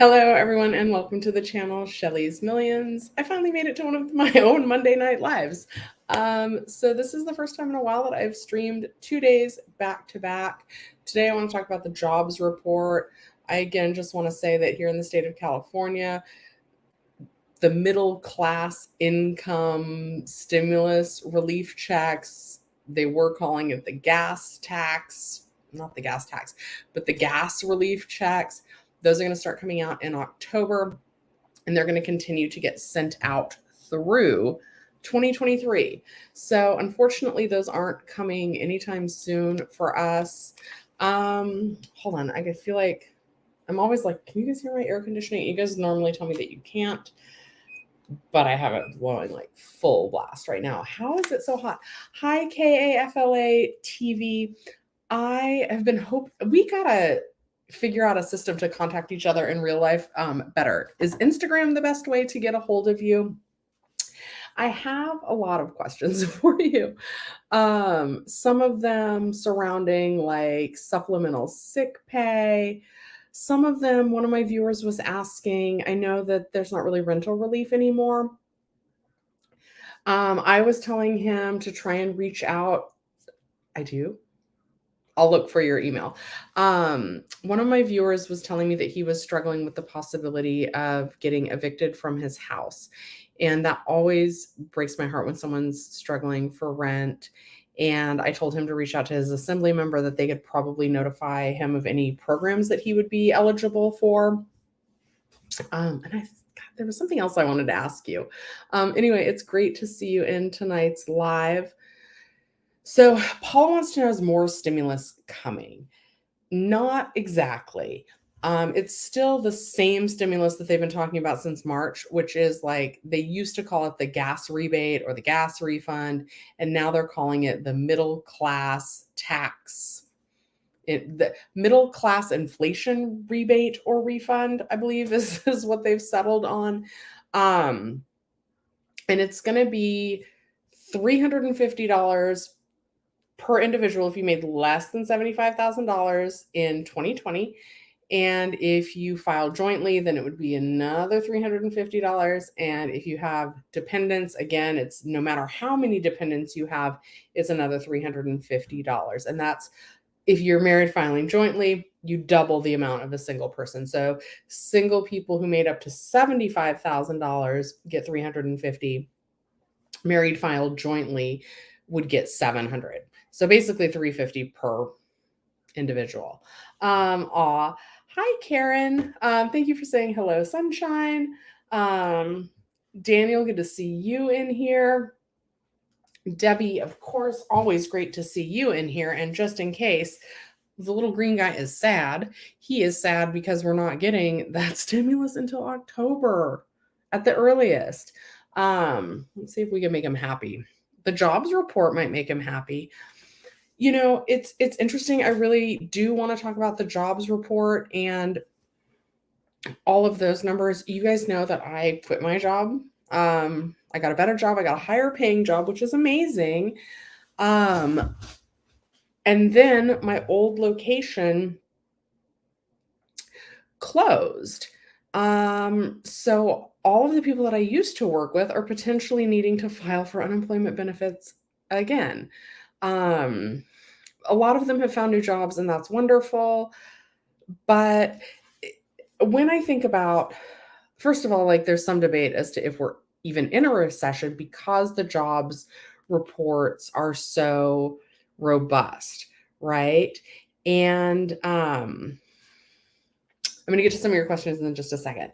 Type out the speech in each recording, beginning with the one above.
Hello, everyone, and welcome to the channel Shelly's Millions. I finally made it to one of my own Monday night lives. So this is the first time in a while that I've streamed 2 days back to back. Today, I want to talk about the jobs report. I again just want to say that here in the state of California, the middle class income stimulus relief checks, they were calling it the gas tax, not the gas tax, but the gas relief checks. Those are going to start coming out in October, and they're going to continue to get sent out through 2023. So unfortunately, those aren't coming anytime soon for us. Hold on. I feel like I'm always like, can you guys hear my air conditioning? You guys normally tell me that you can't, but I have it blowing like full blast right now. How is it so hot? Hi, KAFLA TV. I have been we gotta figure out a system to contact each other in real life better. Is Instagram the best way to get a hold of you? I have a lot of questions for you. Some of them surrounding like supplemental sick pay. Some of them, one of my viewers was asking, I know that there's not really rental relief anymore. I was telling him to try and reach out. I do. I'll look for your email. One of my viewers was telling me that he was struggling with the possibility of getting evicted from his house. And that always breaks my heart when someone's struggling for rent. And I told him to reach out to his assembly member that they could probably notify him of any programs that he would be eligible for. God, there was something else I wanted to ask you. Anyway, it's great to see you in tonight's live. So Paul wants to know, is more stimulus coming? Not exactly. It's still the same stimulus that they've been talking about since March, which is like they used to call it the gas rebate or the gas refund, and now they're calling it the middle class tax. The middle class inflation rebate or refund, I believe, is what they've settled on. And it's going to be $350 per individual if you made less than $75,000 in 2020. And if you file jointly, then it would be another $350. And if you have dependents, again, it's no matter how many dependents you have, it's another $350. And that's if you're married filing jointly, you double the amount of a single person. So single people who made up to $75,000 get $350. Married filed jointly would get $700. So basically $350 per individual. Hi, Karen. Thank you for saying hello, sunshine. Daniel, good to see you in here. Debbie, of course, always great to see you in here. And just in case the little green guy is sad, he is sad because we're not getting that stimulus until October at the earliest. Let's see if we can make him happy. The jobs report might make him happy. You know, it's interesting. I really do want to talk about the jobs report and all of those numbers. You guys know that I quit my job. I got a better job. I got a higher paying job, which is amazing. And then my old location closed. So all of the people that I used to work with are potentially needing to file for unemployment benefits again. A lot of them have found new jobs, and that's wonderful. But when I think about, first of all, like there's some debate as to if we're even in a recession because the jobs reports are so robust, right? And I'm going to get to some of your questions in just a second.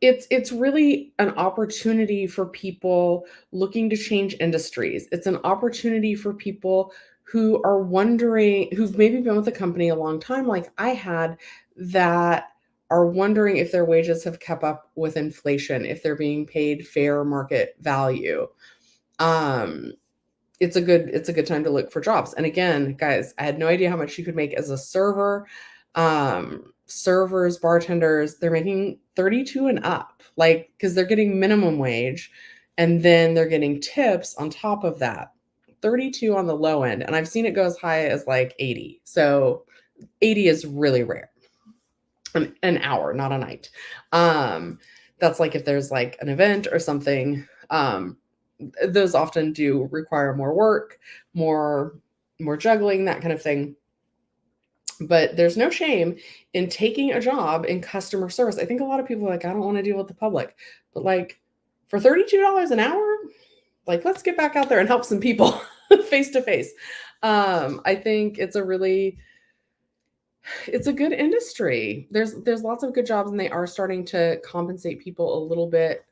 It's really an opportunity for people looking to change industries. It's an opportunity for people who are wondering, who've maybe been with the company a long time, like I had, that are wondering if their wages have kept up with inflation, if they're being paid fair market value. It's a good time to look for jobs. And again, guys, I had no idea how much you could make as a server. Servers, bartenders, they're making 32 and up, like, because they're getting minimum wage and then they're getting tips on top of that. 32 on the low end. And I've seen it go as high as like 80. So 80 is really rare. an hour, not a night. That's like if there's like an event or something. Those often do require more work, more juggling, that kind of thing. But there's no shame in taking a job in customer service. I think a lot of people are like, I don't want to deal with the public. But like for $32 an hour, like let's get back out there and help some people face to face. I think it's a good industry. There's lots of good jobs, and they are starting to compensate people a little bit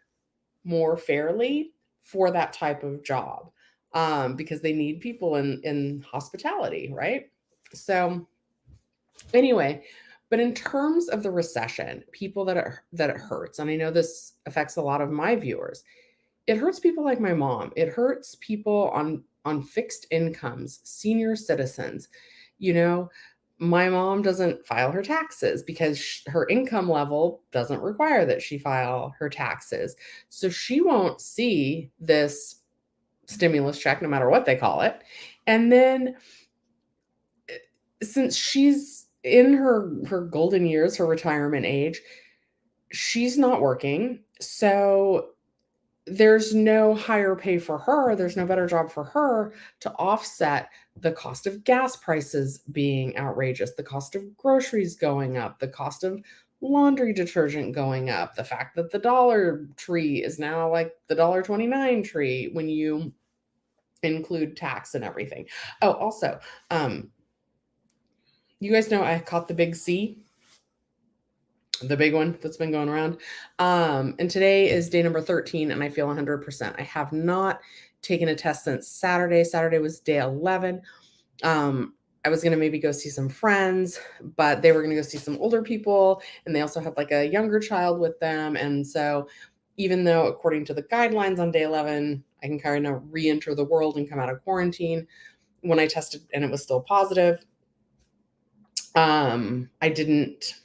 more fairly for that type of job, because they need people in hospitality, right? So anyway, but in terms of the recession, people that it hurts, and I know this affects a lot of my viewers, it hurts people like my mom. It hurts people on fixed incomes, senior citizens. You know, my mom doesn't file her taxes because her income level doesn't require that she file her taxes. So she won't see this stimulus check no matter what they call it. And then since she's in her golden years, her retirement age, she's not working. So there's no higher pay for her, there's no better job for her to offset the cost of gas prices being outrageous, the cost of groceries going up, the cost of laundry detergent going up, the fact that the Dollar Tree is now like the $1.29 tree when you include tax and everything. Oh, also, you guys know I caught the big C, the big one that's been going around. And today is day number 13, and I feel 100%. I have not taken a test since Saturday. Saturday was day 11. I was going to maybe go see some friends, but they were going to go see some older people, and they also had like a younger child with them. And so even though according to the guidelines on day 11, I can kind of re-enter the world and come out of quarantine, when I tested and it was still positive, I didn't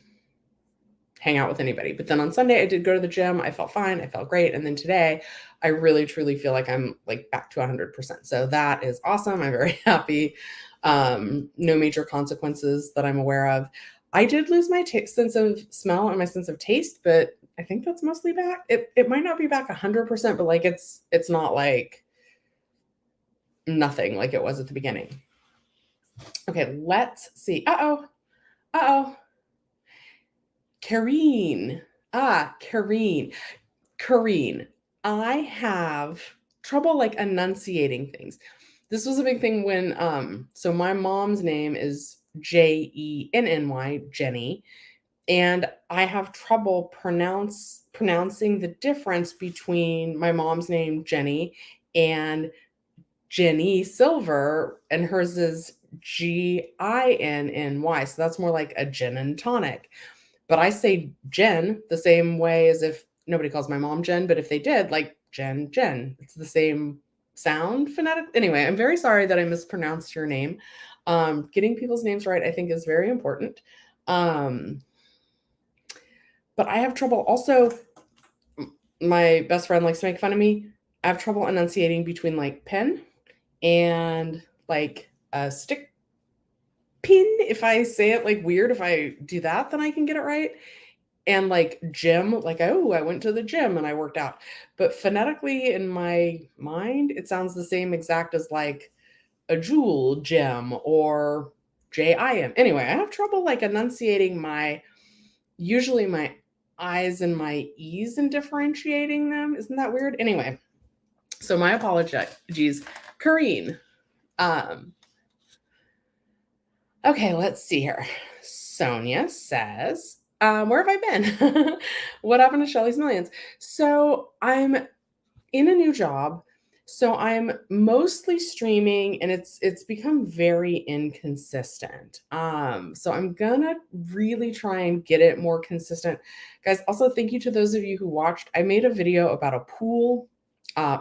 hang out with anybody. But then on Sunday, I did go to the gym. I felt fine. I felt great. And then today, I really, truly feel like I'm like back to 100%. So that is awesome. I'm very happy. No major consequences that I'm aware of. I did lose my sense of smell and my sense of taste, but I think that's mostly back. It might not be back 100%, but like it's not like nothing like it was at the beginning. Okay, let's see. Uh-oh. Kareen. Kareen. I have trouble like enunciating things. This was a big thing when so my mom's name is Jenny, Jenny, and I have trouble pronouncing the difference between my mom's name Jenny and Jenny Silver, and hers is Ginny. So that's more like a gin and tonic. But I say Jen the same way as if nobody calls my mom Jen, but if they did, like Jen. It's the same sound phonetic. Anyway, I'm very sorry that I mispronounced your name. Getting people's names right, I think, is very important. But I have trouble. Also, my best friend likes to make fun of me. I have trouble enunciating between like pen and like a stick pin. If I say it like weird, if I do that, then I can get it right. And like gym, like, oh, I went to the gym and I worked out. But phonetically in my mind, it sounds the same exact as like a jewel gem or JIM. Anyway, I have trouble like enunciating usually my I's and my E's and differentiating them. Isn't that weird? Anyway, so my apologies. Kareen. Okay, let's see here. Sonia says, where have I been? What happened to Shelly's Millions? So I'm in a new job. So I'm mostly streaming, and it's become very inconsistent. So I'm gonna really try and get it more consistent. Guys, also thank you to those of you who watched. I made a video about a pool,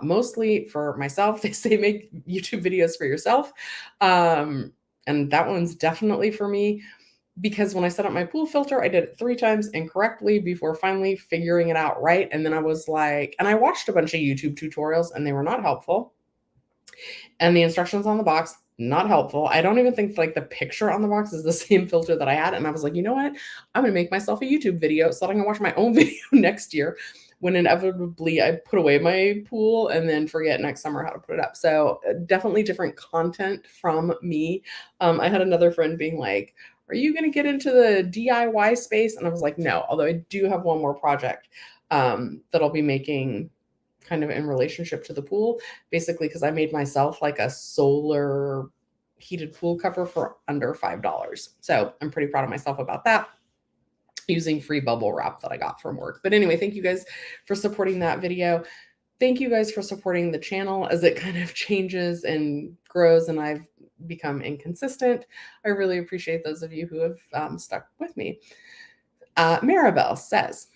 mostly for myself. They say make YouTube videos for yourself. And that one's definitely for me, because when I set up my pool filter, I did it 3 times incorrectly before finally figuring it out right. And then I was like, and I watched a bunch of YouTube tutorials and they were not helpful. And the instructions on the box Not helpful. I don't even think like the picture on the box is the same filter that I had. And I was like, you know what? I'm going to make myself a YouTube video so that I can watch my own video next year when inevitably I put away my pool and then forget next summer how to put it up. So definitely different content from me. I had another friend being like, are you going to get into the DIY space? And I was like, no, although I do have one more project that I'll be making kind of in relationship to the pool, basically because I made myself like a solar heated pool cover for under $5. So I'm pretty proud of myself about that, using free bubble wrap that I got from work. But anyway, thank you guys for supporting that video. Thank you guys for supporting the channel as it kind of changes and grows and I've become inconsistent. I really appreciate those of you who have stuck with me. Maribel says,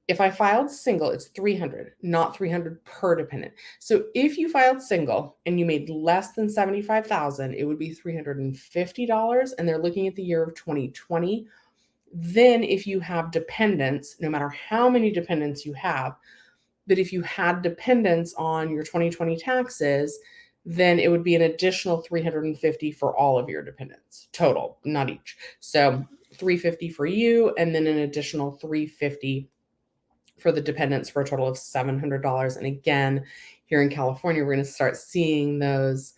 if I filed single, it's 300, not 300 per dependent. So if you filed single and you made less than 75,000, it would be $350, and they're looking at the year of 2020. Then if you have dependents, no matter how many dependents you have, but if you had dependents on your 2020 taxes, then it would be an additional 350 for all of your dependents total, not each. So 350 for you, and then an additional 350 for the dependents for a total of $700. And again, here in California, we're going to start seeing those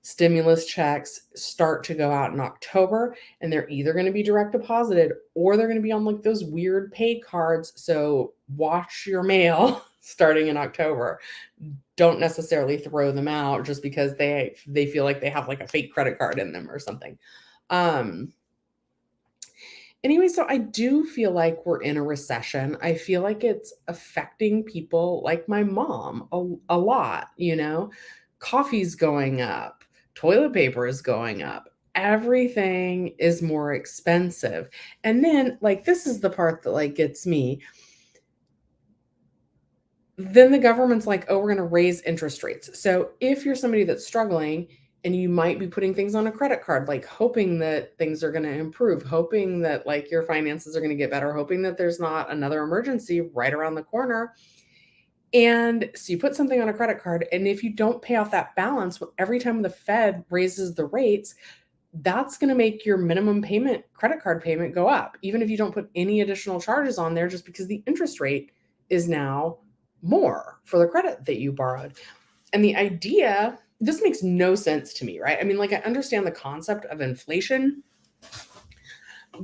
stimulus checks start to go out in October, and they're either going to be direct deposited or they're going to be on like those weird pay cards. So watch your mail starting in October. Don't necessarily throw them out just because they feel like they have like a fake credit card in them or something. Anyway, so I do feel like we're in a recession. I feel like it's affecting people like my mom a lot, you know. Coffee's going up, toilet paper is going up, everything is more expensive. And then like this is the part that like gets me. Then the government's like, oh, we're going to raise interest rates. So if you're somebody that's struggling and you might be putting things on a credit card, like hoping that things are going to improve, hoping that like your finances are going to get better, hoping that there's not another emergency right around the corner. And so you put something on a credit card, and if you don't pay off that balance, every time the Fed raises the rates, that's going to make your minimum payment, credit card payment, go up, even if you don't put any additional charges on there, just because the interest rate is now more for the credit that you borrowed. And the idea, this makes no sense to me, right? I mean, like, I understand the concept of inflation,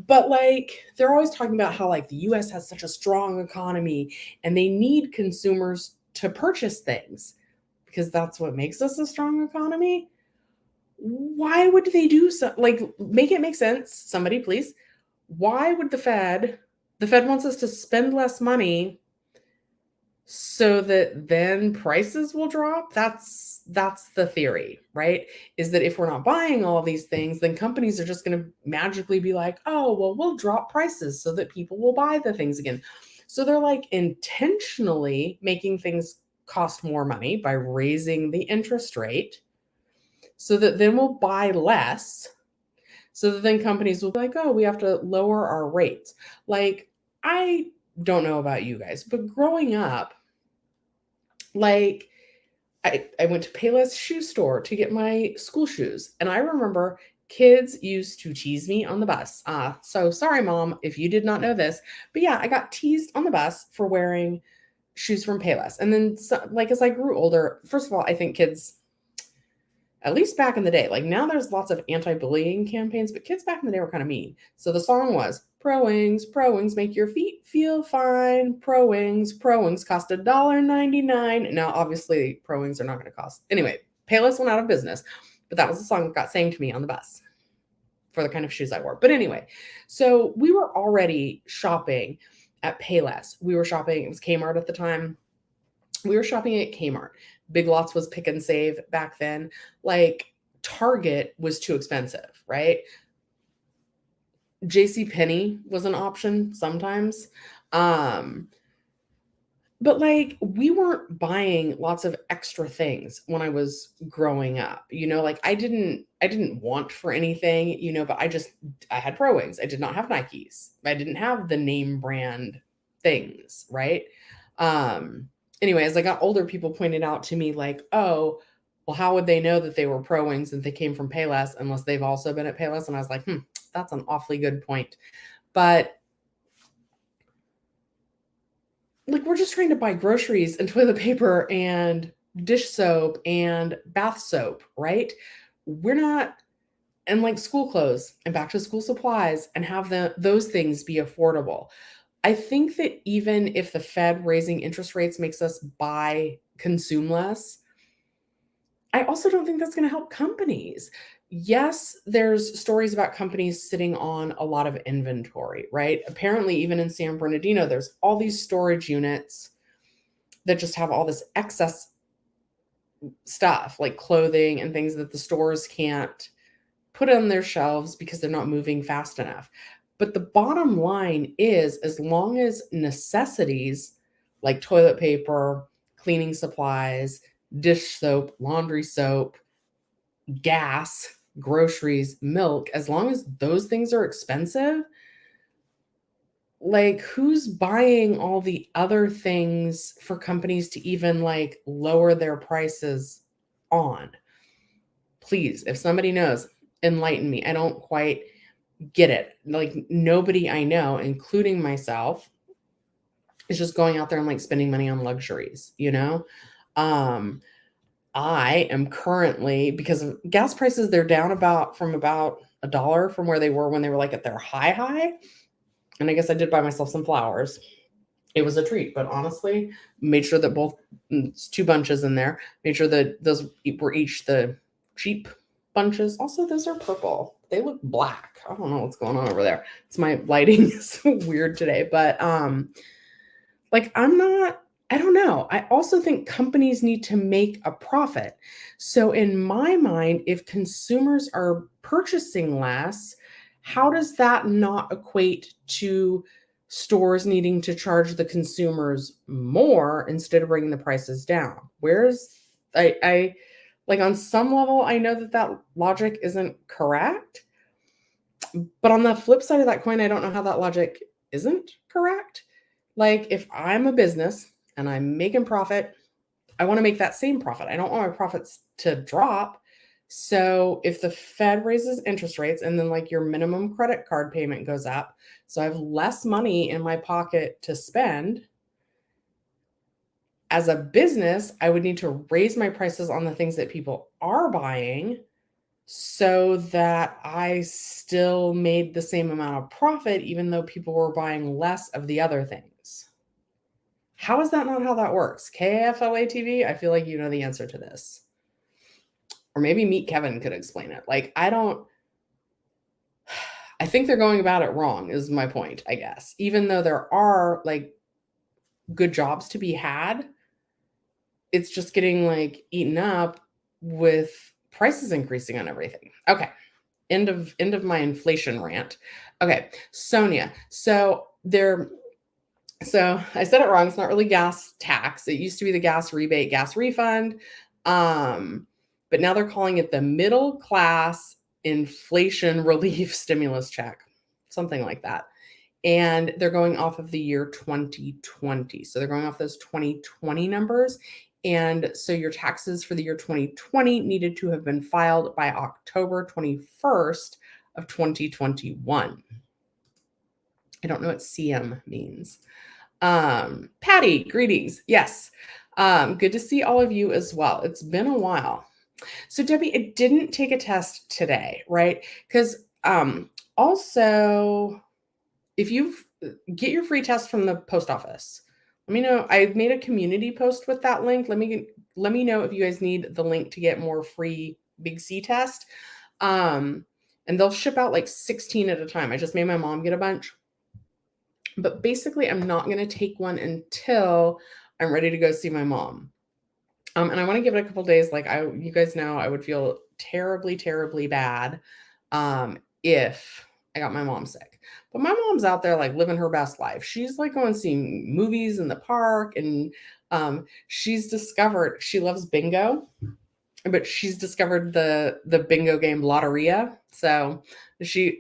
but like, they're always talking about how like the US has such a strong economy and they need consumers to purchase things because that's what makes us a strong economy. Why would they do so? Like, make it make sense. Somebody, please. Why would the Fed wants us to spend less money so that then prices will drop? That's the theory, right? Is that if we're not buying all of these things, then companies are just going to magically be like, oh, well, we'll drop prices so that people will buy the things again. So they're like intentionally making things cost more money by raising the interest rate so that then we'll buy less. So that then companies will be like, oh, we have to lower our rates. Like, I don't know about you guys, but growing up, like I went to Payless shoe store to get my school shoes. And I remember kids used to tease me on the bus. So sorry, Mom, if you did not know this. But yeah, I got teased on the bus for wearing shoes from Payless. And then like as I grew older, first of all, I think kids, at least back in the day, like now there's lots of anti-bullying campaigns, but kids back in the day were kind of mean. So the song was Pro Wings make your feet feel fine. Pro Wings cost $1.99. Now, obviously, Pro Wings are not going to cost. Anyway, Payless went out of business, but that was the song that got sang to me on the bus for the kind of shoes I wore. But anyway, so we were already shopping at Payless. We were shopping, it was Kmart at the time. We were shopping at Kmart. Big Lots was Pick and Save back then. Like Target was too expensive, right? JCPenney was an option sometimes. But like we weren't buying lots of extra things when I was growing up. You know, like I didn't want for anything, you know, but I had Pro Wings. I did not have Nikes. I didn't have the name brand things, right? Anyway, as I got older, people pointed out to me like, oh, well, how would they know that they were pro wings and they came from Payless unless they've also been at Payless? And I was like, that's an awfully good point. But like, we're just trying to buy groceries and toilet paper and dish soap and bath soap, right? We're not, and like school clothes and back to school supplies, and have those things be affordable. I think that even if the Fed raising interest rates makes us consume less, I also don't think that's going to help companies. Yes, there's stories about companies sitting on a lot of inventory, right? Apparently, even in San Bernardino, there's all these storage units that just have all this excess stuff, like clothing and things that the stores can't put on their shelves because they're not moving fast enough. But the bottom line is, as long as necessities like toilet paper, cleaning supplies, dish soap, laundry soap, gas, groceries, milk, as long as those things are expensive, like, who's buying all the other things for companies to even like lower their prices on? Please, if somebody knows, enlighten me. I don't quite get it. Like, nobody I know, including myself, is just going out there and like spending money on luxuries, you know? I am currently, because of gas prices, they're down from about $1 from where they were when they were like at their high. And I guess I did buy myself some flowers. It was a treat, but honestly, made sure that it's 2 bunches in there. Made sure that those were each the cheap bunches. Also, those are purple. They look black. I don't know what's going on over there. It's my lighting is weird today, but like, I don't know. I also think companies need to make a profit. So in my mind, if consumers are purchasing less, how does that not equate to stores needing to charge the consumers more instead of bringing the prices down? I like, on some level, I know that logic isn't correct, but on the flip side of that coin, I don't know how that logic isn't correct. Like, if I'm a business and I'm making profit, I want to make that same profit. I don't want my profits to drop. So if the Fed raises interest rates and then like your minimum credit card payment goes up, so I have less money in my pocket to spend, as a business, I would need to raise my prices on the things that people are buying so that I still made the same amount of profit, even though people were buying less of the other things. How is that not how that works? KFLA TV, I feel like you know the answer to this. Or maybe Meet Kevin could explain it. Like, I think they're going about it wrong, is my point, I guess. Even though there are like good jobs to be had, it's just getting like eaten up with prices increasing on everything. Okay. End of my inflation rant. Okay, Sonia. So I said it wrong. It's not really gas tax. It used to be the gas rebate, gas refund. But now they're calling it the middle class inflation relief stimulus check, something like that. And they're going off of the year 2020. So they're going off those 2020 numbers. And so your taxes for the year 2020 needed to have been filed by October 21st of 2021. I don't know what CM means. Patty, greetings. Yes. Good to see all of you as well. It's been a while. So Debbie, it didn't take a test today, right? Because also, if you get your free test from the post office, let me know. I made a community post with that link. Let me know if you guys need the link to get more free Big C test. And they'll ship out like 16 at a time. I just made my mom get a bunch. But basically, I'm not going to take one until I'm ready to go see my mom. And I want to give it a couple days. Like, you guys know, I would feel terribly, terribly bad if I got my mom sick. But my mom's out there like living her best life. She's like going seeing movies in the park, and she's discovered she loves bingo, but she's discovered the bingo game Lotteria. So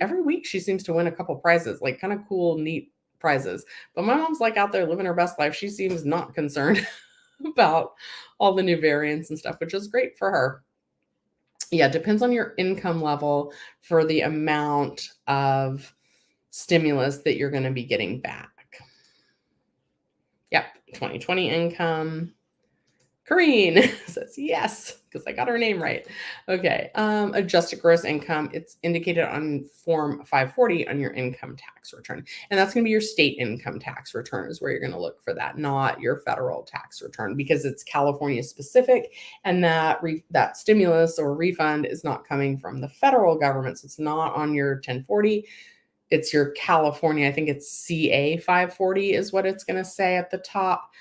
every week she seems to win a couple prizes, like kind of cool, neat prizes. But my mom's like out there living her best life. She seems not concerned about all the new variants and stuff, which is great for her. Yeah, depends on your income level for the amount of stimulus that you're going to be getting back. Yep, 2020 income. Corrine says yes, because I got her name right. Okay, adjusted gross income. It's indicated on Form 540 on your income tax return. And that's going to be your state income tax return is where you're going to look for that, not your federal tax return, because it's California specific. And that stimulus or refund is not coming from the federal government. So it's not on your 1040. It's your California, I think it's CA 540 is what it's going to say at the top.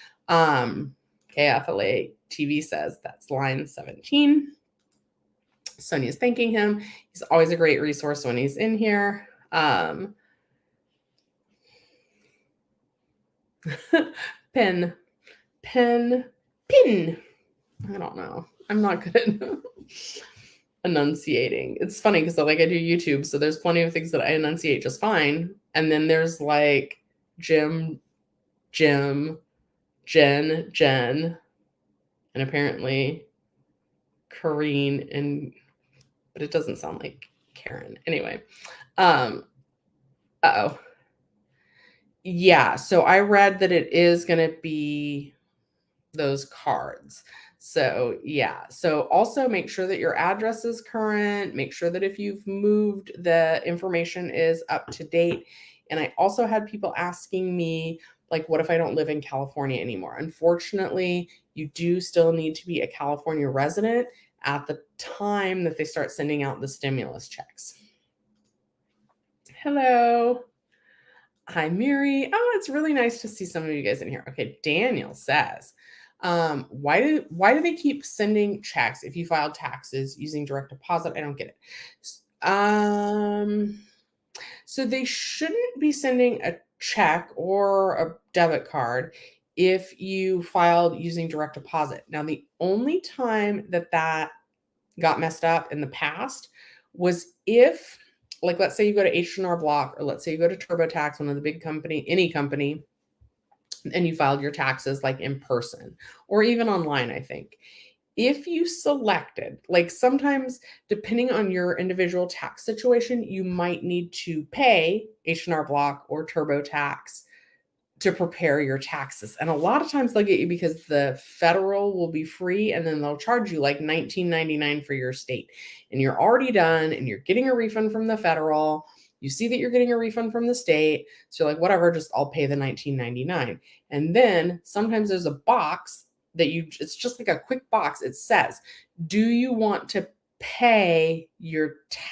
KFLA TV says that's line 17. Sonia's thanking him. He's always a great resource when he's in here. Pin. I don't know. I'm not good at enunciating. It's funny because I do YouTube, so there's plenty of things that I enunciate just fine. And then there's like Jim, Jen, and apparently Corrine, but it doesn't sound like Karen. Anyway, yeah, so I read that it is going to be those cards. So yeah, so also make sure that your address is current, make sure that if you've moved, the information is up to date. And I also had people asking me, like, what if I don't live in California anymore? Unfortunately, you do still need to be a California resident at the time that they start sending out the stimulus checks. Hello. Hi, Miri. Oh, it's really nice to see some of you guys in here. Okay, Daniel says, why do they keep sending checks if you filed taxes using direct deposit? I don't get it. So they shouldn't be sending a check or a debit card if you filed using direct deposit. Now, the only time that got messed up in the past was if, like, let's say you go to H&R Block, or let's say you go to TurboTax, one of the big any company, and you filed your taxes like in person or even online, I think. If you selected, like, sometimes depending on your individual tax situation, you might need to pay H&R Block or TurboTax to prepare your taxes. And a lot of times they'll get you because the federal will be free, and then they'll charge you like $19.99 for your state. And you're already done and you're getting a refund from the federal. You see that you're getting a refund from the state. So you're like, whatever, I'll pay the $19.99. And then sometimes there's a box that it's just like a quick box. It says, do you want to pay your do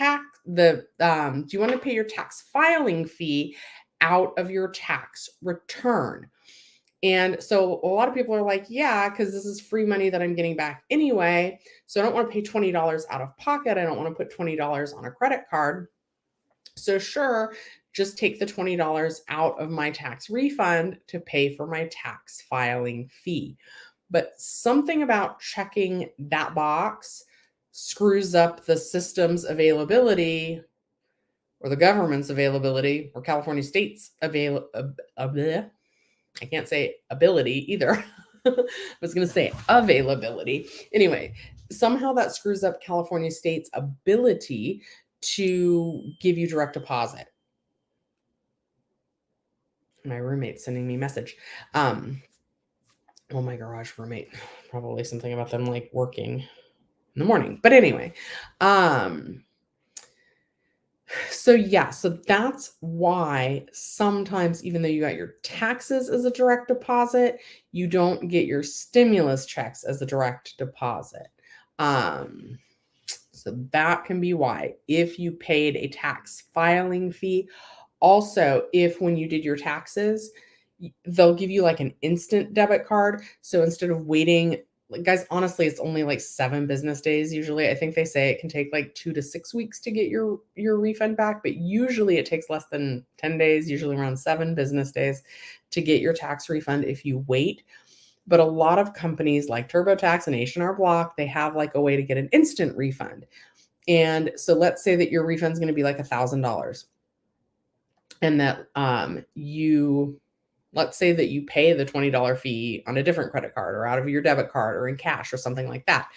you want to pay your tax filing fee out of your tax return? And so a lot of people are like, yeah, because this is free money that I'm getting back anyway. So I don't want to pay $20 out of pocket. I don't want to put $20 on a credit card. So sure, just take the $20 out of my tax refund to pay for my tax filing fee. But something about checking that box screws up the system's availability, or the government's availability, or California state's I can't say ability either. I was going to say availability. Anyway, somehow that screws up California state's ability to give you direct deposit. My roommate's sending me a message. Oh, my garage roommate. Probably something about them like working in the morning. But anyway, so yeah, so that's why sometimes, even though you got your taxes as a direct deposit, you don't get your stimulus checks as a direct deposit. So that can be why, if you paid a tax filing fee. Also, if when you did your taxes, they'll give you like an instant debit card. So instead of waiting, like, guys, honestly, it's only like 7 business days. Usually, I think they say it can take like 2 to 6 weeks to get your refund back, but usually it takes less than 10 days, usually around 7 business days to get your tax refund if you wait. But a lot of companies like TurboTax and H&R Block, they have like a way to get an instant refund. And so let's say that your refund is going to be like $1,000, and that you Let's say that you pay the $20 fee on a different credit card or out of your debit card or in cash or something like that,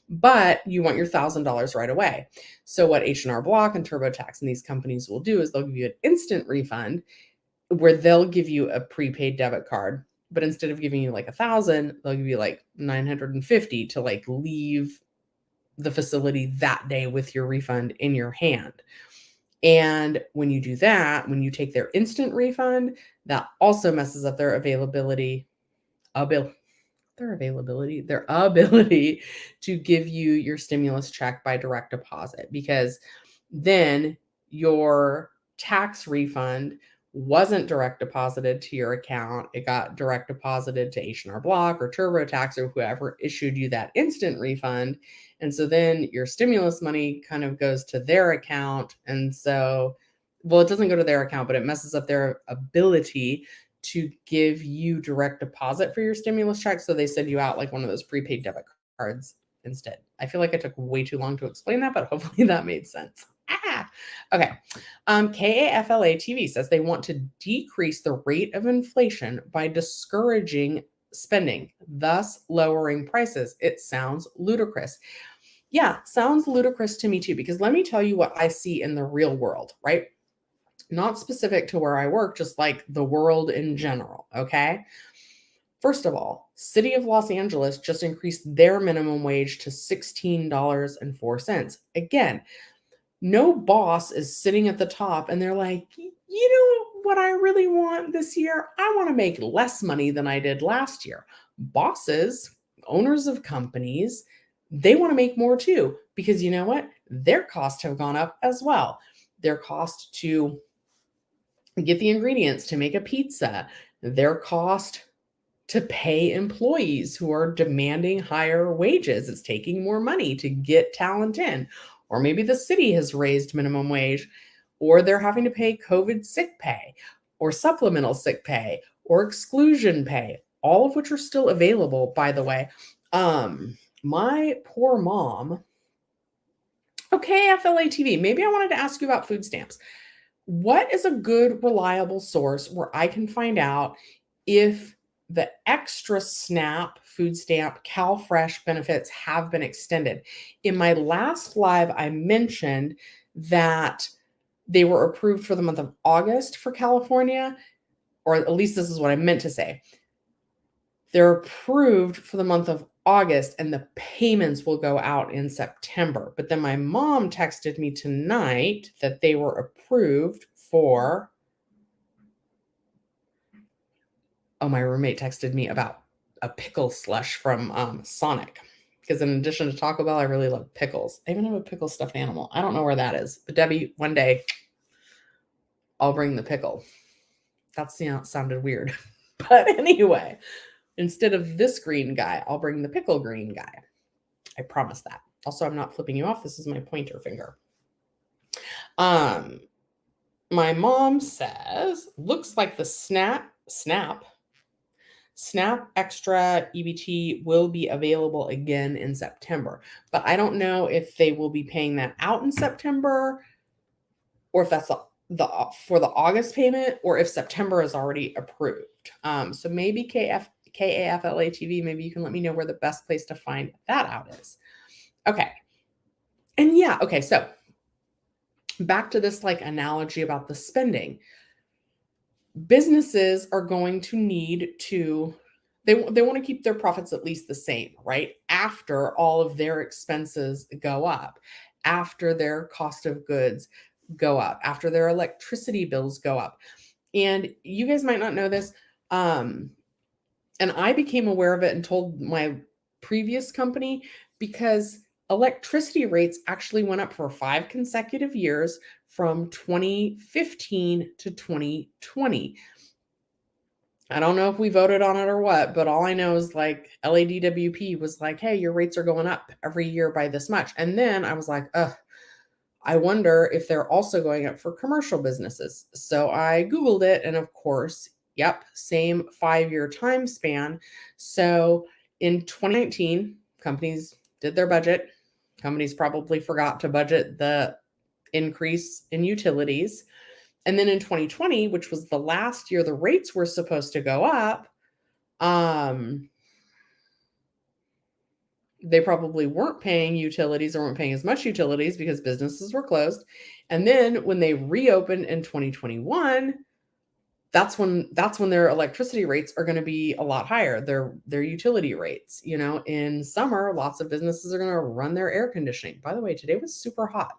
but you want your $1,000 right away. So what H&R Block and TurboTax and these companies will do is they'll give you an instant refund where they'll give you a prepaid debit card, but instead of giving you like 1,000, they'll give you like 950 to like leave the facility that day with your refund in your hand. And when you do that, when you take their instant refund, that also messes up their their ability to give you your stimulus check by direct deposit, because then your tax refund wasn't direct deposited to your account. It got direct deposited to H&R Block or TurboTax or whoever issued you that instant refund. And so then your stimulus money kind of goes to their account. And so, well, it doesn't go to their account, but it messes up their ability to give you direct deposit for your stimulus check. So they send you out like one of those prepaid debit cards instead. I feel like I took way too long to explain that, but hopefully that made sense. Okay. KAFLA TV says they want to decrease the rate of inflation by discouraging spending, thus lowering prices. It sounds ludicrous. Yeah, sounds ludicrous to me too, because let me tell you what I see in the real world, right? Not specific to where I work, just like the world in general, okay? First of all, City of Los Angeles just increased their minimum wage to $16.04. Again, no boss is sitting at the top and they're like, you know what I really want this year? I want to make less money than I did last year. Bosses, owners of companies, they want to make more too, because you know what? Their costs have gone up as well. Their cost to get the ingredients to make a pizza, their cost to pay employees who are demanding higher wages. It's taking more money to get talent in. Or maybe the city has raised minimum wage, or they're having to pay COVID sick pay, or supplemental sick pay, or exclusion pay, all of which are still available, by the way. My poor mom. Okay, FLA TV, maybe I wanted to ask you about food stamps. What is a good, reliable source where I can find out if the extra SNAP food stamp CalFresh benefits have been extended? In my last live, I mentioned that they were approved for the month of August for California, or at least this is what I meant to say. They're approved for the month of August and the payments will go out in September. But then my mom texted me tonight that they were approved for. Oh, my roommate texted me about a pickle slush from Sonic. Because in addition to Taco Bell, I really love pickles. I even have a pickle stuffed animal. I don't know where that is. But Debbie, one day I'll bring the pickle. That sounded weird. But anyway, instead of this green guy, I'll bring the pickle green guy. I promise that. Also, I'm not flipping you off. This is my pointer finger. My mom says, looks like the Snap Extra EBT will be available again in September. But I don't know if they will be paying that out in September, or if that's for the August payment, or if September is already approved. So maybe KAFLA TV, maybe you can let me know where the best place to find that out is. Okay. And yeah, okay, so back to this like analogy about the spending. Businesses are going to need to, they want to keep their profits at least the same, right? After all of their expenses go up, after their cost of goods go up, after their electricity bills go up. And you guys might not know this, and I became aware of it and told my previous company, because electricity rates actually went up for 5 consecutive years from 2015 to 2020. I don't know if we voted on it or what, but all I know is like LADWP was like, hey, your rates are going up every year by this much. And then I was like, I wonder if they're also going up for commercial businesses. So I Googled it, and of course, yep, same 5-year time span. So in 2019, companies did their budget. Companies probably forgot to budget the increase in utilities. And then in 2020, which was the last year the rates were supposed to go up, they probably weren't paying utilities or weren't paying as much utilities because businesses were closed. And then when they reopened in 2021, that's when their electricity rates are going to be a lot higher, their utility rates. In summer, lots of businesses are going to run their air conditioning. By the way, today was super hot.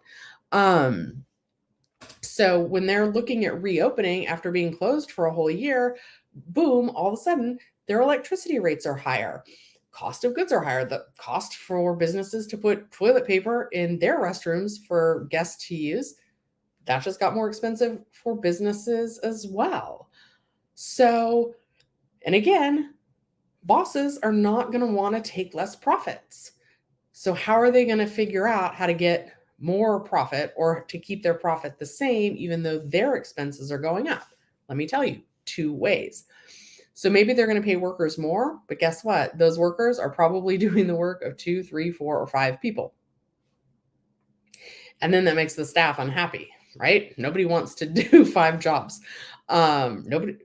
So when they're looking at reopening after being closed for a whole year, boom, all of a sudden their electricity rates are higher. Cost of goods are higher. The cost for businesses to put toilet paper in their restrooms for guests to use, that just got more expensive for businesses as well. So, and again, bosses are not going to want to take less profits. So how are they going to figure out how to get more profit or to keep their profit the same, even though their expenses are going up? Let me tell you, 2 ways. So maybe they're going to pay workers more, but guess what? Those workers are probably doing the work of 2, 3, 4, or 5 people. And then that makes the staff unhappy, right? Nobody wants to do 5 jobs. Nobody,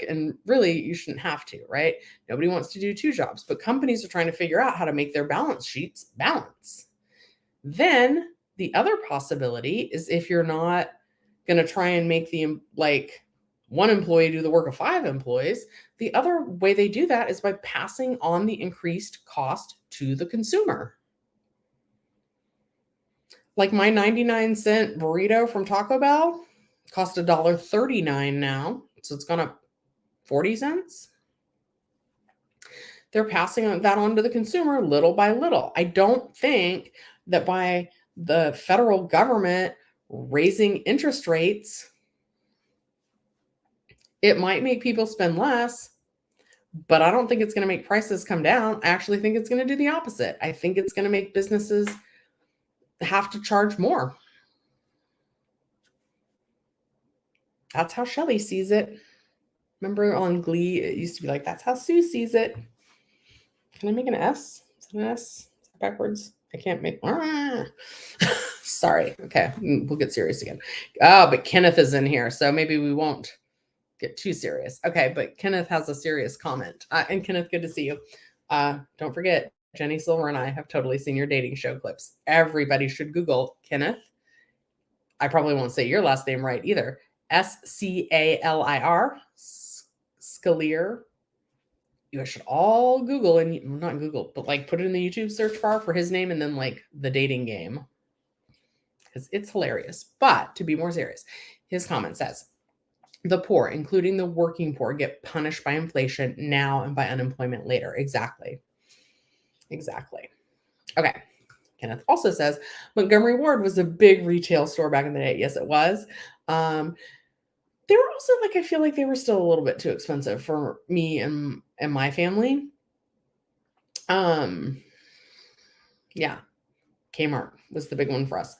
and really you shouldn't have to, right? Nobody wants to do 2 jobs, but companies are trying to figure out how to make their balance sheets balance. Then the other possibility is if you're not going to try and make the one employee do the work of 5 employees, the other way they do that is by passing on the increased cost to the consumer. Like my 99-cent burrito from Taco Bell cost $1.39 now, so it's gone up 40 cents. They're passing that on to the consumer little by little. I don't think that by the federal government raising interest rates, it might make people spend less, but I don't think it's going to make prices come down. I actually think it's going to do the opposite. I think it's going to make businesses have to charge more. That's how Shelley sees it. Remember on Glee, it used to be like, that's how Sue sees it. Can I make an S? Is it an S? Is it backwards? I can't make. Sorry. Okay. We'll get serious again. Oh, but Kenneth is in here, so maybe we won't get too serious. Okay, but Kenneth has a serious comment. And Kenneth, good to see you. Don't forget, Jenny Silver and I have totally seen your dating show clips. Everybody should Google Kenneth. I probably won't say your last name right either. Scalir. Scalier. You guys should all Google, and not Google, but put it in the YouTube search bar for his name and then the dating game, because it's hilarious. But to be more serious, his comment says, the poor, including the working poor, get punished by inflation now and by unemployment later. Exactly. Okay. Kenneth also says, Montgomery Ward was a big retail store back in the day. Yes, it was. They were also I feel like they were still a little bit too expensive for me and my family. Yeah. Kmart was the big one for us.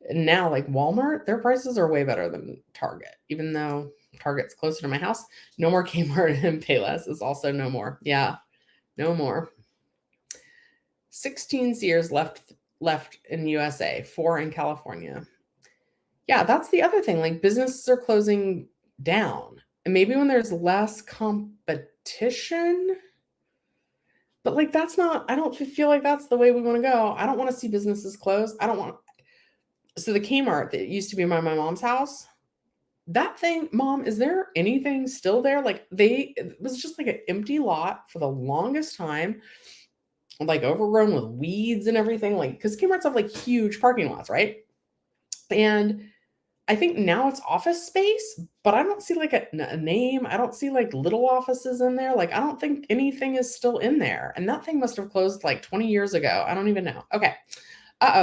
And now Walmart, their prices are way better than Target, even though Target's closer to my house. No more Kmart and Payless is also no more. Yeah, no more. 16 Sears left in USA, 4 in California. Yeah, that's the other thing. Businesses are closing down. And maybe when there's less competition, but that's not, I don't feel like that's the way we want to go. I don't want to see businesses close. So the Kmart that used to be my mom's house, that thing, Mom, is there anything still there? It was just an empty lot for the longest time, overgrown with weeds and everything, because Kmart's have huge parking lots, right? And I think now it's office space, but I don't see a name. I don't see little offices in there. I don't think anything is still in there. And that thing must have closed 20 years ago. I don't even know. Okay.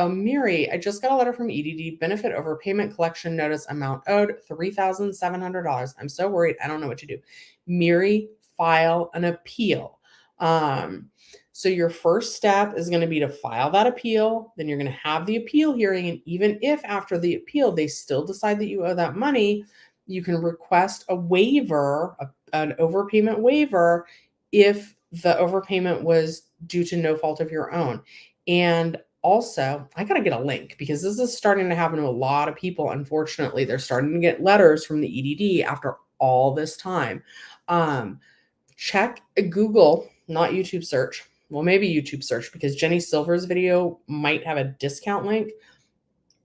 Miri, I just got a letter from EDD, benefit overpayment collection notice, amount owed, $3,700. I'm so worried. I don't know what to do. Miri, file an appeal. So your first step is going to be to file that appeal. Then you're going to have the appeal hearing. And even if after the appeal, they still decide that you owe that money, you can request a waiver, an overpayment waiver, if the overpayment was due to no fault of your own. And Also, I got to get a link because this is starting to happen to a lot of people. Unfortunately, they're starting to get letters from the EDD after all this time. Check Google, not YouTube search. Well, maybe YouTube search because Jenny Silver's video might have a discount link,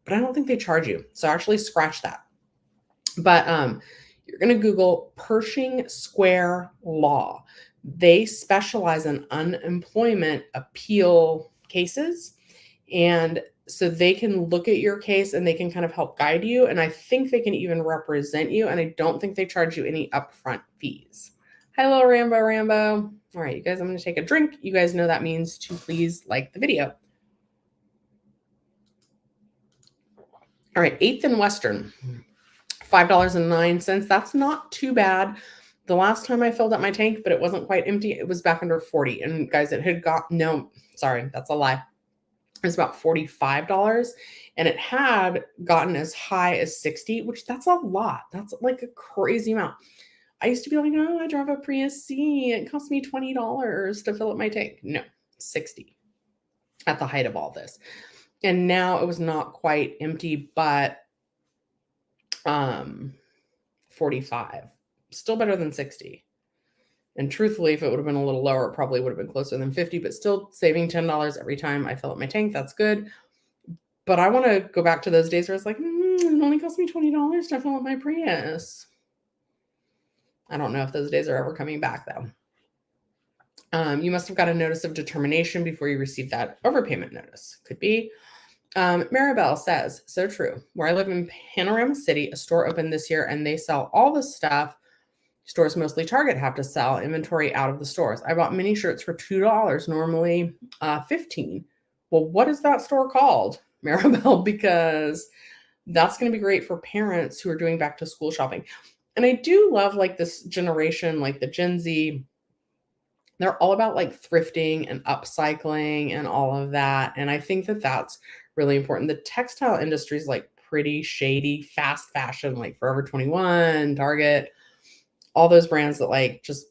but I don't think they charge you. So actually scratch that. But you're going to Google Pershing Square Law. They specialize in unemployment appeal cases. And so they can look at your case and they can kind of help guide you. And I think they can even represent you. And I don't think they charge you any upfront fees. Hello, Rambo. All right, you guys, I'm going to take a drink. You guys know that means to please like the video. All right, 8th and Western, $5.09. That's not too bad. The last time I filled up my tank, but it wasn't quite empty, it was back under 40. And guys, it had got, no, sorry, that's a lie. It was about $45 and it had gotten as high as 60, which that's a lot. That's like a crazy amount. I used to be like, oh, I drive a Prius C. It cost me $20 to fill up my tank. No, 60 at the height of all this. And now it was not quite empty, but 45, still better than 60. And truthfully, if it would have been a little lower, it probably would have been closer than 50, but still saving $10 every time I fill up my tank. That's good. But I want to go back to those days where it's like, it only cost me $20 to fill up my Prius. I don't know if those days are ever coming back, though. You must have got a notice of determination before you received that overpayment notice. Could be. Maribel says, so true. Where I live in Panorama City, a store opened this year and they sell all the stuff stores, mostly Target, have to sell inventory out of the stores. I bought mini shirts for $2, normally $15. Well, what is that store called, Maribel? Because that's going to be great for parents who are doing back to school shopping. And I do love like this generation, like the Gen Z. They're all about like thrifting and upcycling and all of that. And I think that that's really important. The textile industry is like pretty shady, fast fashion, like Forever 21, Target, all those brands that like just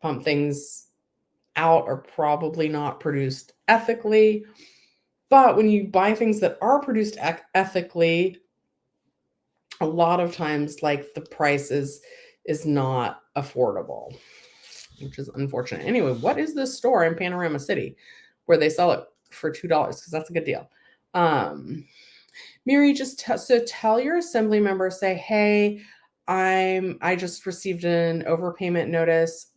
pump things out are probably not produced ethically. But when you buy things that are produced ethically, a lot of times like the price is not affordable, which is unfortunate. Anyway, what is this store in Panorama City where they sell it for $2? Because that's a good deal. Miri, just so tell your assembly member, say, hey, I just received an overpayment notice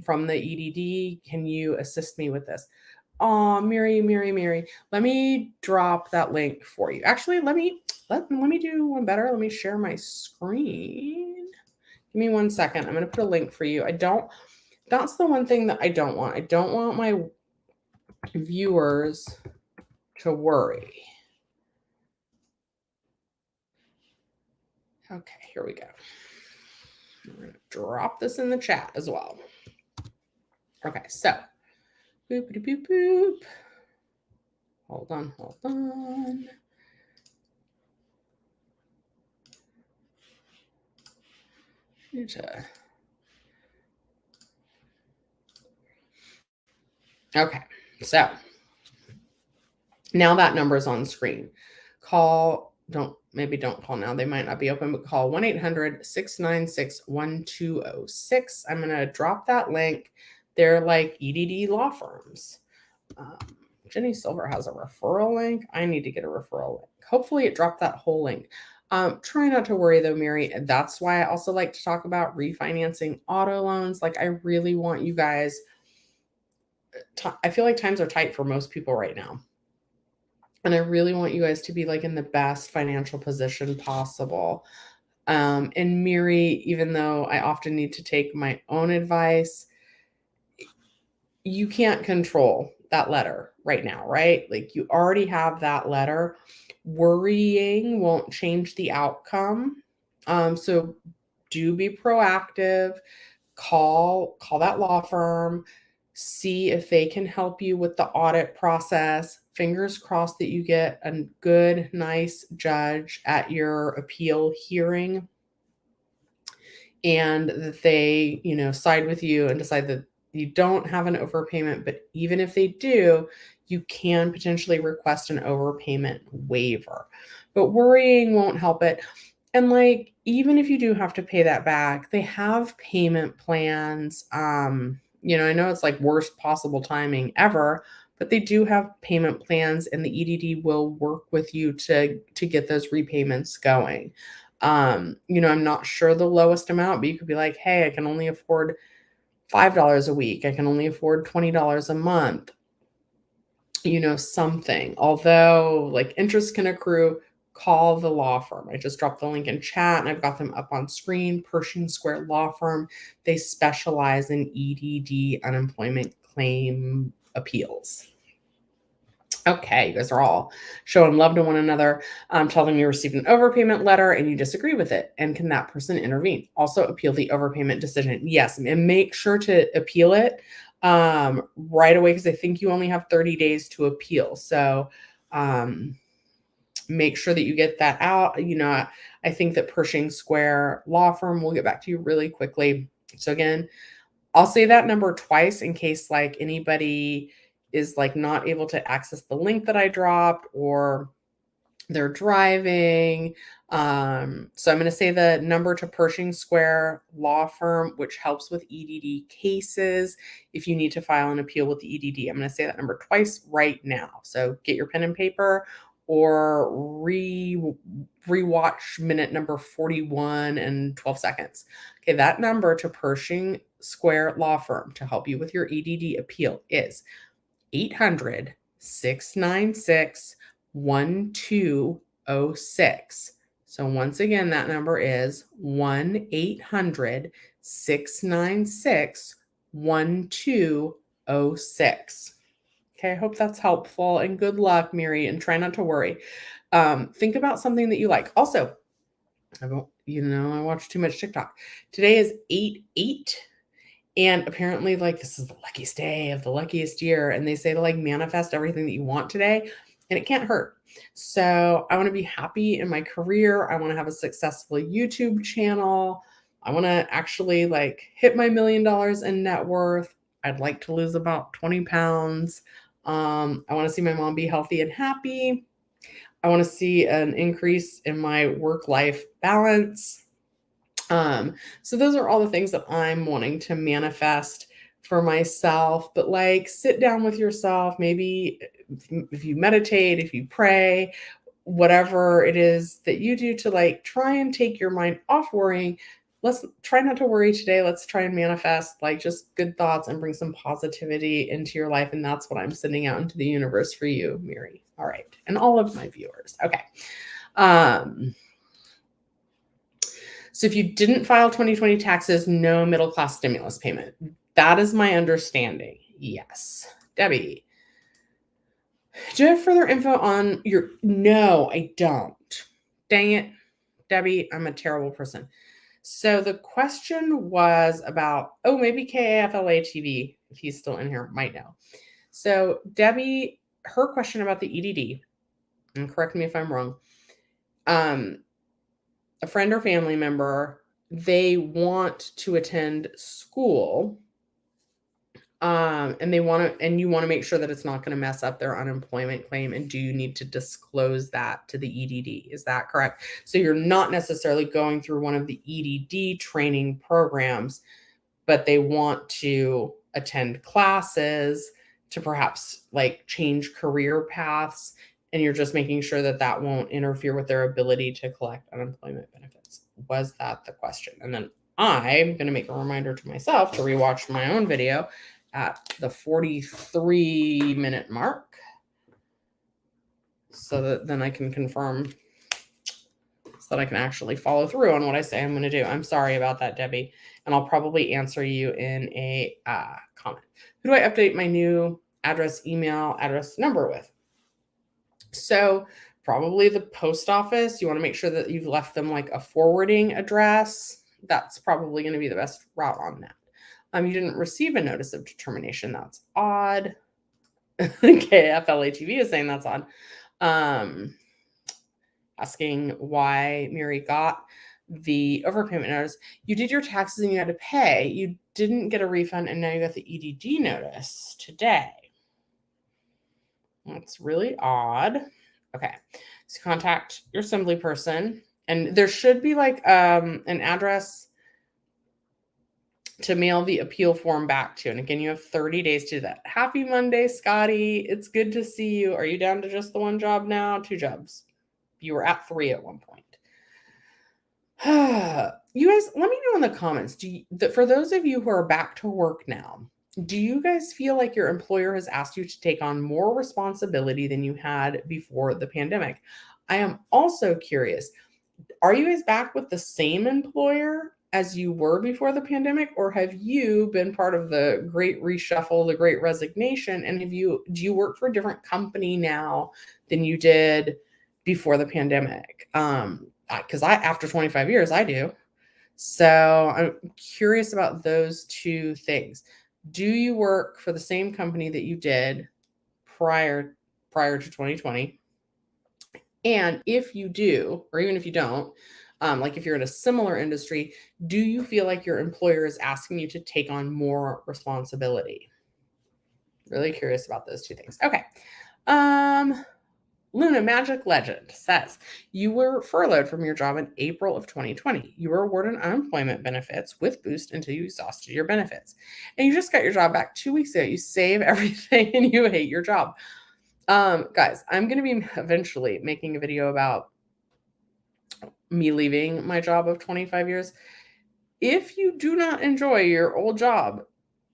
from the EDD. Can you assist me with this? Oh, Miri, let me drop that link for you. Actually, let me do one better. Let me share my screen. Give me 1 second. I'm going to put a link for you. That's the one thing that I don't want. I don't want my viewers to worry. Okay, here we go. I'm going to drop this in the chat as well. Okay, so boopity boop boop. Hold on. Okay, so now that number is on screen. Don't call now. They might not be open, but call 1-800-696-1206. I'm going to drop that link. They're like EDD law firms. Jenny Silver has a referral link. I need to get a referral link. Hopefully it dropped that whole link. Try not to worry though, Mary. That's why I also like to talk about refinancing auto loans. Like I really want you guys, I feel like times are tight for most people right now. And I really want you guys to be like in the best financial position possible. And Miri, even though I often need to take my own advice, you can't control that letter right now, right? Like you already have that letter. Worrying won't change the outcome. So do be proactive. Call that law firm. See if they can help you with the audit process. Fingers crossed that you get a good, nice judge at your appeal hearing and that they, side with you and decide that you don't have an overpayment. But even if they do, you can potentially request an overpayment waiver. But worrying won't help it. And like, even if you do have to pay that back, they have payment plans. I know it's like worst possible timing ever, but they do have payment plans, and the EDD will work with you to get those repayments going. I'm not sure the lowest amount, but you could be like, hey, I can only afford $5 a week. I can only afford $20 a month. Something. Although like interest can accrue, call the law firm. I just dropped the link in chat and I've got them up on screen. Pershing Square Law Firm. They specialize in EDD unemployment claim appeals. Okay, you guys are all showing love to one another. Tell them you received an overpayment letter and you disagree with it. And can that person intervene? Also appeal the overpayment decision. Yes, and make sure to appeal it right away, because I think you only have 30 days to appeal. So make sure that you get that out. I think that Pershing Square Law Firm will get back to you really quickly. So again, I'll say that number twice in case like anybody is like not able to access the link that I dropped, or they're driving. So I'm going to say the number to Pershing Square Law Firm, which helps with EDD cases. If you need to file an appeal with the EDD, I'm going to say that number twice right now. So get your pen and paper, or rewatch minute number 41 and 12 seconds. Okay, that number to Pershing Square Law Firm to help you with your EDD appeal is 800-696-1206. So once again, that number is 1-800-696-1206. Okay, I hope that's helpful, and good luck, Miri, and try not to worry. Think about something that you like. Also, I watch too much TikTok. Today is 8/8. And apparently, like, this is the luckiest day of the luckiest year. And they say to like manifest everything that you want today, and it can't hurt. So I want to be happy in my career. I want to have a successful YouTube channel. I want to actually like hit my $1 million in net worth. I'd like to lose about 20 pounds. I want to see my mom be healthy and happy. I want to see an increase in my work-life balance. So those are all the things that I'm wanting to manifest for myself. But like, sit down with yourself. Maybe if you meditate, if you pray, whatever it is that you do to like try and take your mind off worrying. Let's try not to worry today. Let's try and manifest like just good thoughts and bring some positivity into your life. And that's what I'm sending out into the universe for you, Miri. All right. And all of my viewers. Okay. So if you didn't file 2020 taxes, no middle class stimulus payment. That is my understanding. Yes. Debbie, do you have further info on your... No, I don't. Dang it. Debbie, I'm a terrible person. So the question was about, maybe KAFLA TV, if he's still in here, might know. So Debbie, her question about the EDD, and correct me if I'm wrong, a friend or family member, they want to attend school, and you want to make sure that it's not going to mess up their unemployment claim. And do you need to disclose that to the EDD? Is that correct? So you're not necessarily going through one of the EDD training programs, but they want to attend classes to perhaps like change career paths. And you're just making sure that that won't interfere with their ability to collect unemployment benefits. Was that the question? And then I'm going to make a reminder to myself to rewatch my own video at the 43-minute mark, so that then I can confirm, so that I can actually follow through on what I say I'm going to do. I'm sorry about that, Debbie. And I'll probably answer you in a comment. Who do I update my new address, email, address, number with? So probably the post office. You want to make sure that you've left them like a forwarding address. That's probably going to be the best route on that. You didn't receive a notice of determination. That's odd. KFLA TV is saying that's odd. Asking why Miri got the overpayment notice. You did your taxes and you had to pay. You didn't get a refund, and now you got the EDD notice today. That's really odd. Okay. So contact your assembly person, and there should be like an address to mail the appeal form back to. And again, you have 30 days to do that. Happy Monday, Scotty. It's good to see you. Are you down to just the one job now? 2 jobs. You were at 3 at one point. You guys, let me know in the comments. For those of you who are back to work now, do you guys feel like your employer has asked you to take on more responsibility than you had before the pandemic? I am also curious, are you guys back with the same employer as you were before the pandemic, or have you been part of the great reshuffle, the great resignation, and do you work for a different company now than you did before the pandemic? Because after 25 years, I do. So I'm curious about those two things. Do you work for the same company that you did prior to 2020? And if you do, or even if you don't, like if you're in a similar industry, do you feel like your employer is asking you to take on more responsibility? Really curious about those two things. Okay. Luna Magic Legend says, you were furloughed from your job in April of 2020. You were awarded unemployment benefits with Boost until you exhausted your benefits. And you just got your job back 2 weeks ago. You save everything and you hate your job. Guys, I'm going to be eventually making a video about me leaving my job of 25 years. If you do not enjoy your old job,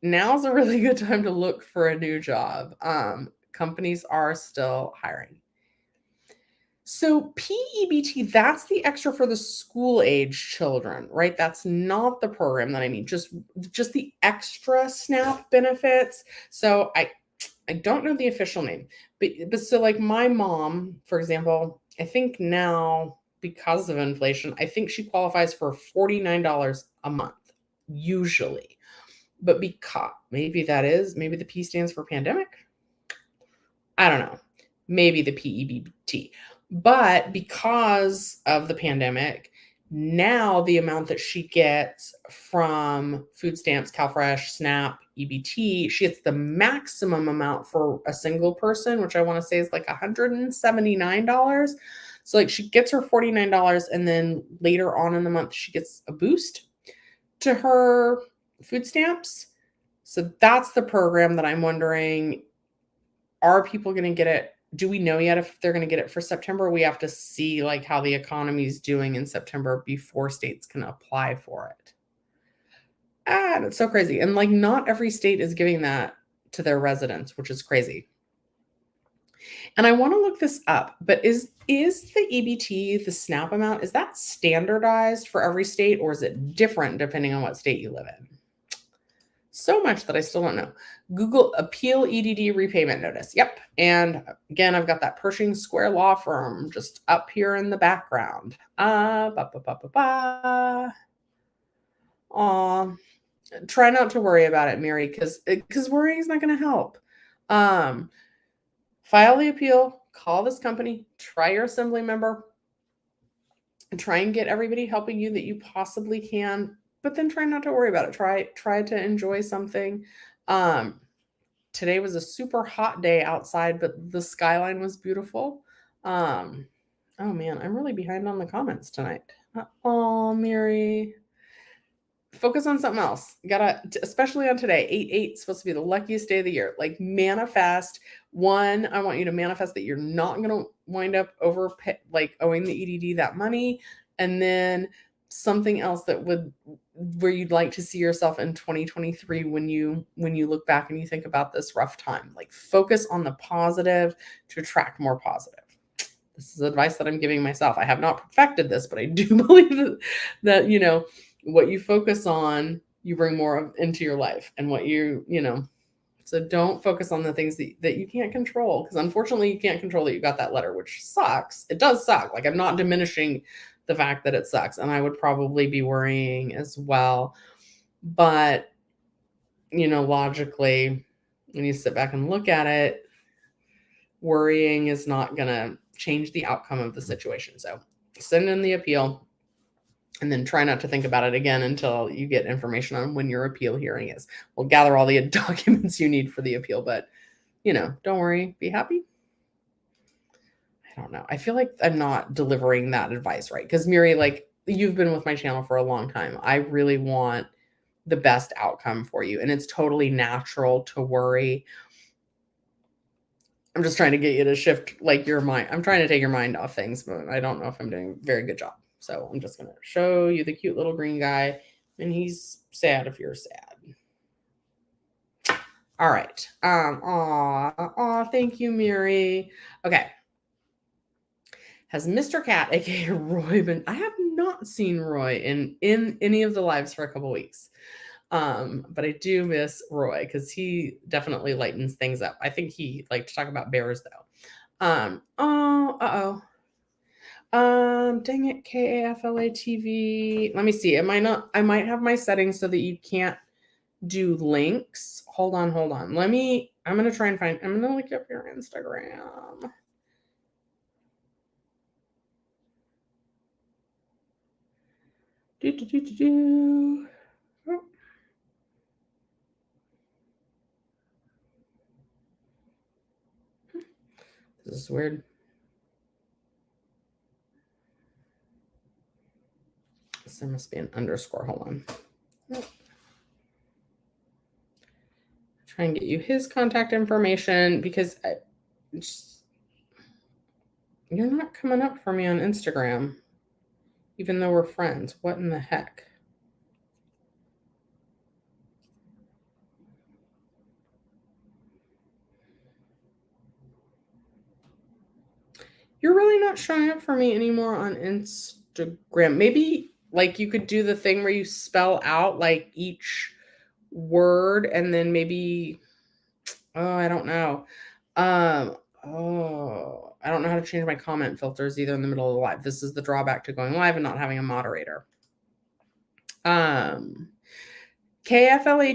now's a really good time to look for a new job. Companies are still hiring. So PEBT, that's the extra for the school age children, right? That's not the program that I mean, just the extra SNAP benefits. So I don't know the official name, but so like my mom, for example, I think now because of inflation, I think she qualifies for $49 a month, usually. But because maybe the P stands for pandemic. I don't know. Maybe the PEBT. But because of the pandemic, now the amount that she gets from food stamps, CalFresh, SNAP, EBT, she gets the maximum amount for a single person, which I want to say is like $179. So like she gets her $49, and then later on in the month, she gets a boost to her food stamps. So that's the program that I'm wondering, are people going to get it? Do we know yet if they're going to get it for September? We have to see like how the economy is doing in September before states can apply for it. And it's so crazy. And like not every state is giving that to their residents, which is crazy. And I want to look this up, but is the EBT, the SNAP amount, is that standardized for every state, or is it different depending on what state you live in? So much that I still don't know. Google appeal EDD repayment notice. Yep. And again, I've got that Pershing Square law firm just up here in the background. Try not to worry about it, Mary, because worrying is not going to help. File the appeal, call this company, try your assembly member, and try and get everybody helping you that you possibly can. But then try not to worry about it. Try to enjoy something. Today was a super hot day outside, but the skyline was beautiful. Oh man, I'm really behind on the comments tonight. Oh, Mary. Focus on something else. Especially on today. 8/8 is supposed to be the luckiest day of the year. Like manifest. One, I want you to manifest that you're not going to wind up owing the EDD that money. And then something else where you'd like to see yourself in 2023 when you look back and you think about this rough time. Like focus on the positive to attract more positive. This is advice that I'm giving myself. I have not perfected this, but I do believe that what you focus on, you bring more of into your life, and so don't focus on the things that you can't control, because unfortunately you can't control that you got that letter, which sucks. It does suck. Like I'm not diminishing the fact that it sucks, and I would probably be worrying as well. But, logically, when you sit back and look at it, worrying is not going to change the outcome of the situation. So send in the appeal, and then try not to think about it again until you get information on when your appeal hearing is. We'll gather all the documents you need for the appeal, but, don't worry, be happy. I don't know. I feel like I'm not delivering that advice right. Because Miri, like, you've been with my channel for a long time. I really want the best outcome for you. And it's totally natural to worry. I'm just trying to get you to shift like your mind. I'm trying to take your mind off things, but I don't know if I'm doing a very good job. So I'm just going to show you the cute little green guy, and he's sad if you're sad. All right. Thank you, Miri. Okay. Has Mr. Cat, aka Roy, been? I have not seen Roy in any of the lives for a couple weeks. But I do miss Roy because he definitely lightens things up. I think he liked to talk about bears though. Dang it, KAFLA TV. Let me see. I might have my settings so that you can't do links. Hold on. I'm gonna try and I'm gonna look up your Instagram. Oh. This is weird. So there must be an underscore. Hold on. Oh. Try and get you his contact information because you're not coming up for me on Instagram, even though we're friends. What in the heck? You're really not showing up for me anymore on Instagram. Maybe like you could do the thing where you spell out like each word and then maybe, I don't know. I don't know how to change my comment filters either in the middle of the live. This is the drawback to going live and not having a moderator. KFLA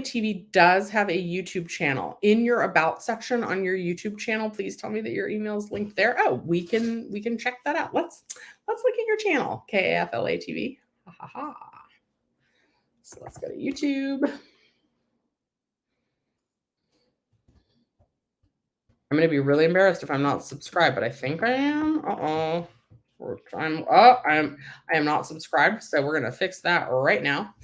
TV does have a YouTube channel. In your about section on your YouTube channel, please tell me that your email is linked there. Oh, we can check that out. Let's look at your channel, KFLA TV. Ha ha ha. So let's go to YouTube. I'm going to be really embarrassed if I'm not subscribed, but I think I am. I am not subscribed, so we're going to fix that right now.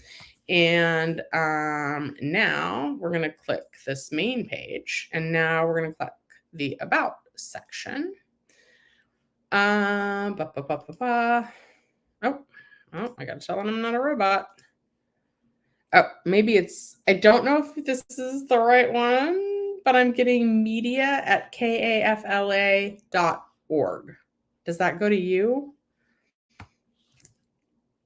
And now we're going to click this main page, and now we're going to click the about section. Oh, I got to tell him I'm not a robot. Oh, maybe I don't know if this is the right one, but I'm getting media@kafla.org. Does that go to you?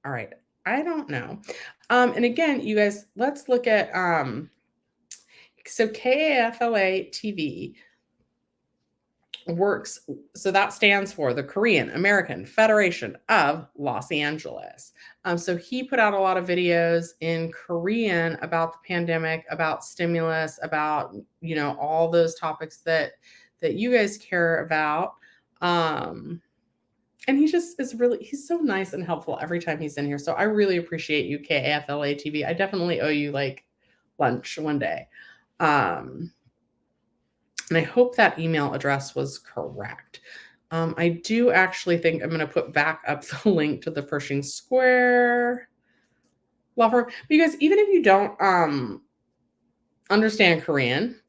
All right. I don't know. And again, you guys, let's look at, so KAFLA TV works. So that stands for the Korean American Federation of Los Angeles. So he put out a lot of videos in Korean about the pandemic, about stimulus, about, all those topics that you guys care about. And he just is he's so nice and helpful every time he's in here. So I really appreciate you, KAFLA TV. I definitely owe you like lunch one day. And I hope that email address was correct. I do actually think I'm going to put back up the link to the Pershing Square law firm, because even if you don't understand Korean,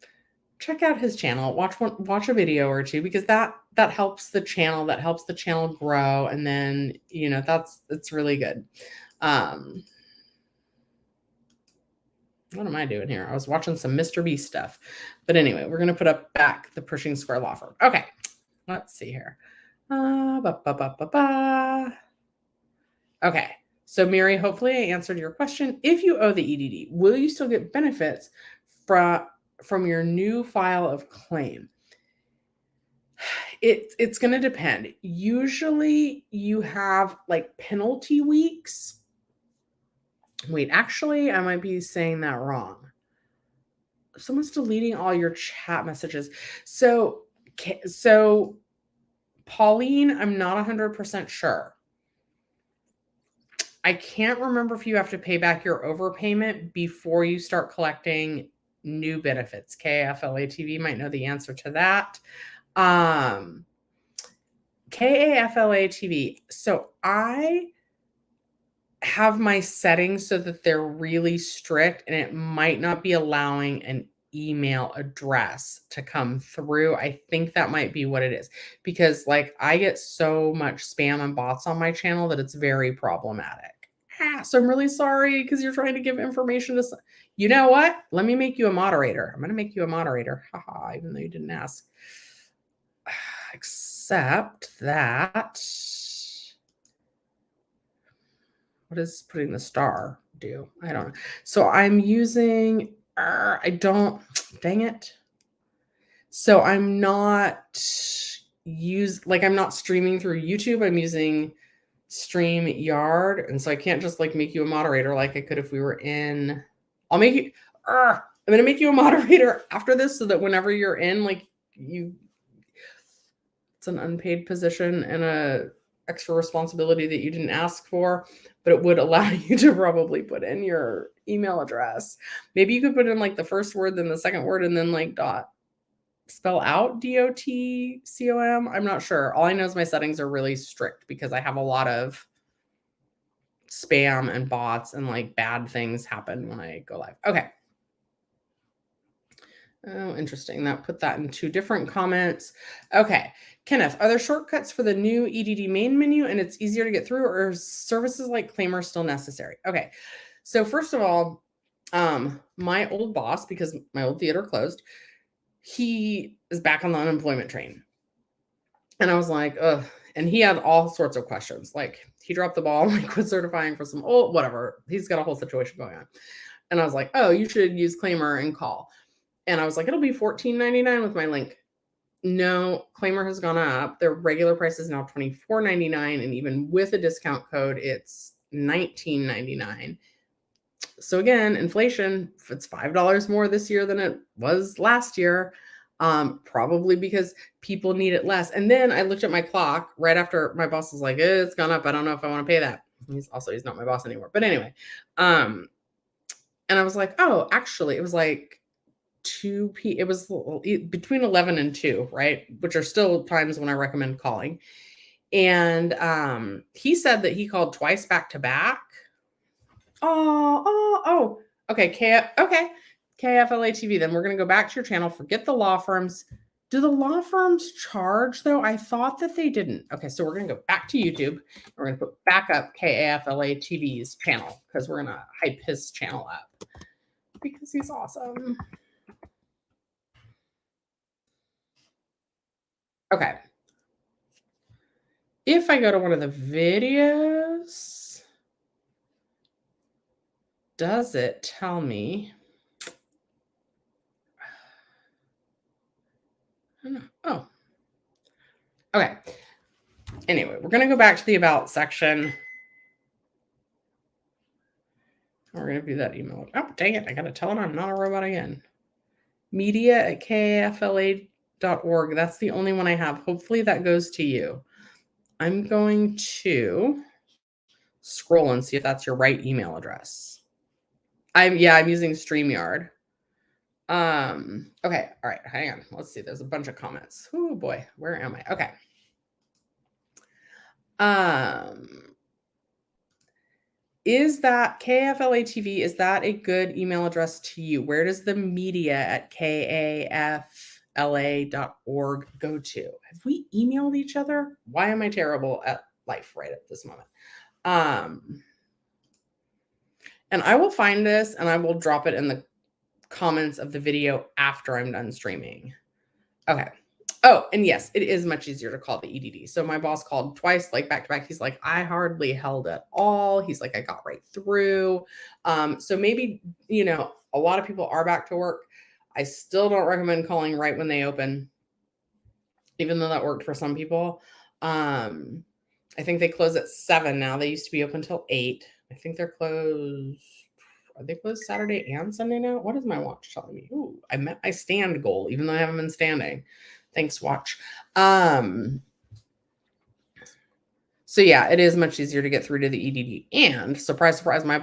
check out his channel. Watch a video or two, because that helps the channel. That helps the channel grow, and then it's really good. What am I doing here? I was watching some Mr. Beast stuff. But anyway, we're going to put up back the Pershing Square law firm. Okay, let's see here. Okay, so Mary, hopefully I answered your question. If you owe the EDD, will you still get benefits from your new file of claim? It's going to depend. Usually you have like penalty weeks. Wait, actually, I might be saying that wrong. Someone's deleting all your chat messages. So Pauline, I'm not 100% sure. I can't remember if you have to pay back your overpayment before you start collecting new benefits. KFLA TV might know the answer to that. KAFLA TV. So I have my settings so that they're really strict, and it might not be allowing an email address to come through. I think that might be what it is, because like I get so much spam and bots on my channel that it's very problematic. So I'm really sorry because you're trying to give information to you know what? Let me make you a moderator. I'm going to make you a moderator. Haha, even though you didn't ask. Except that, what does putting the star do? I don't know. So I'm using, dang it. So I'm not I'm not streaming through YouTube. I'm using StreamYard. And so I can't just like make you a moderator like I could if we were in, I'm going to make you a moderator after this so that whenever you're in, like it's an unpaid position and a extra responsibility that you didn't ask for, but it would allow you to probably put in your email address. Maybe you could put in like the first word, then the second word, and then like spell out DOTCOM. I'm not sure. All I know is my settings are really strict because I have a lot of spam and bots and like bad things happen when I go live. Okay. Oh, interesting. That put that in 2 different comments. Okay. Kenneth, are there shortcuts for the new EDD main menu and it's easier to get through, or services like Claimer still necessary? Okay. So first of all, my old boss, because my old theater closed, he is back on the unemployment train. And I was like, ugh. And he had all sorts of questions. Like he dropped the ball, like quit certifying for some whatever. He's got a whole situation going on. And I was like, oh, you should use Claimer and call. And I was like, it'll be $14.99 with my link. No, Claimer has gone up. Their regular price is now $24.99. And even with a discount code, it's $19.99. So again, inflation, if it's $5 more this year than it was last year, probably because people need it less. And then I looked at my clock right after my boss was like, it's gone up. I don't know if I want to pay that. He's not my boss anymore. But anyway, and I was like, oh, actually, it was like it was between 11 and 2, right? Which are still times when I recommend calling. And he said that he called twice back to back. Okay. KFLA TV. Then we're going to go back to your channel. Forget the law firms. Do the law firms charge though? I thought that they didn't. Okay. So we're going to go back to YouTube. We're going to put back up KAFLA TV's channel because we're going to hype his channel up because he's awesome. Okay. If I go to one of the videos, does it tell me? I don't know. Oh. Okay. Anyway, we're going to go back to the About section. We're going to do that email. Oh, dang it. I got to tell it I'm not a robot again. media@kafla.org. That's the only one I have. Hopefully that goes to you. I'm going to scroll and see if that's your right email address. I'm using StreamYard. Okay. All right. Hang on. Let's see. There's a bunch of comments. Oh boy. Where am I? Okay. Is that KFLA TV? Is that a good email address to you? Where does the media@kafla.org go to? Have we emailed each other? Why am I terrible at life right at this moment? And I will find this and I will drop it in the comments of the video after I'm done streaming. Okay. Oh, and yes, it is much easier to call the EDD. So my boss called twice, like back to back. He's like, I hardly held at all. He's like, I got right through. So maybe, a lot of people are back to work. I still don't recommend calling right when they open, even though that worked for some people. I think they close at 7 now. They used to be open till 8. I think they're closed. Are they closed Saturday and Sunday now? What is my watch telling me? Ooh, I met my stand goal, even though I haven't been standing. Thanks, watch. So yeah, it is much easier to get through to the EDD. And surprise, surprise, my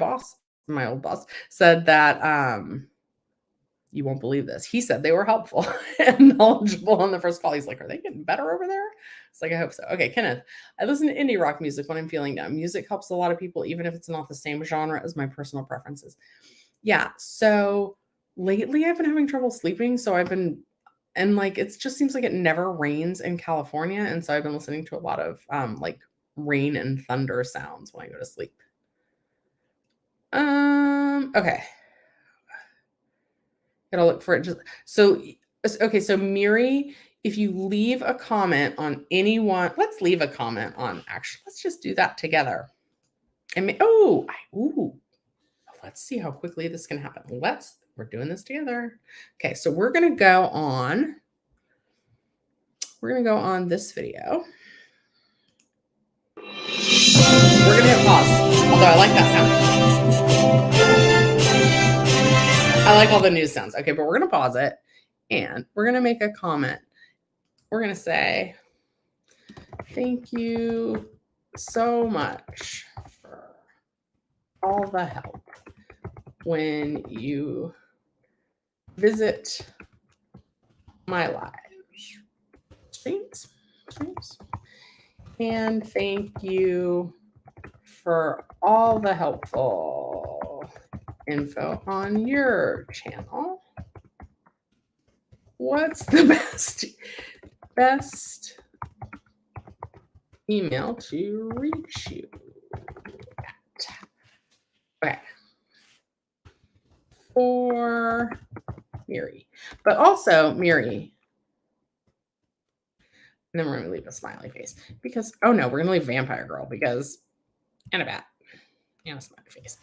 old boss, said that You won't believe this. He said they were helpful and knowledgeable on the first call. He's like, are they getting better over there? It's like, I hope so. Okay, Kenneth, I listen to indie rock music when I'm feeling down. Music helps a lot of people, even if it's not the same genre as my personal preferences. Yeah, so lately I've been having trouble sleeping. So I've been, and like, it just seems like it never rains in California. And so I've been listening to a lot of like rain and thunder sounds when I go to sleep. Okay. Gotta look for it. Just so okay. So Miri, if you leave a comment on anyone, let's leave a comment on. Actually, let's just do that together. And let's see how quickly this can happen. We're doing this together. Okay, so we're gonna go on. We're gonna go on this video. We're gonna hit pause. Although I like that sound. I like all the news sounds. Okay, but we're gonna pause it and we're gonna make a comment. We're gonna say, thank you so much for all the help when you visit my live streams. And thank you for all the helpful info on your channel. What's the best email to reach you at? Okay. For Miri. But also, Miri. And then we're going to leave a smiley face. Because, oh no, we're going to leave Vampire Girl because, and a bat. And a smiley face.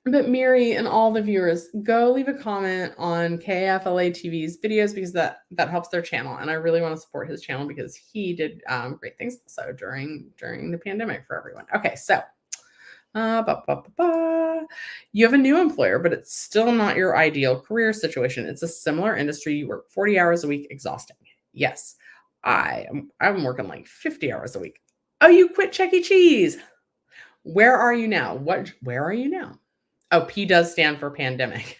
But Miri and all the viewers, go leave a comment on KFLA TV's videos because that helps their channel. And I really want to support his channel because he did great things also during the pandemic for everyone. Okay, so you have a new employer, but it's still not your ideal career situation. It's a similar industry. You work 40 hours a week, exhausting. Yes, I'm working like 50 hours a week. Oh, you quit Chuck E. Cheese. Where are you now? Where are you now? Oh, P does stand for pandemic.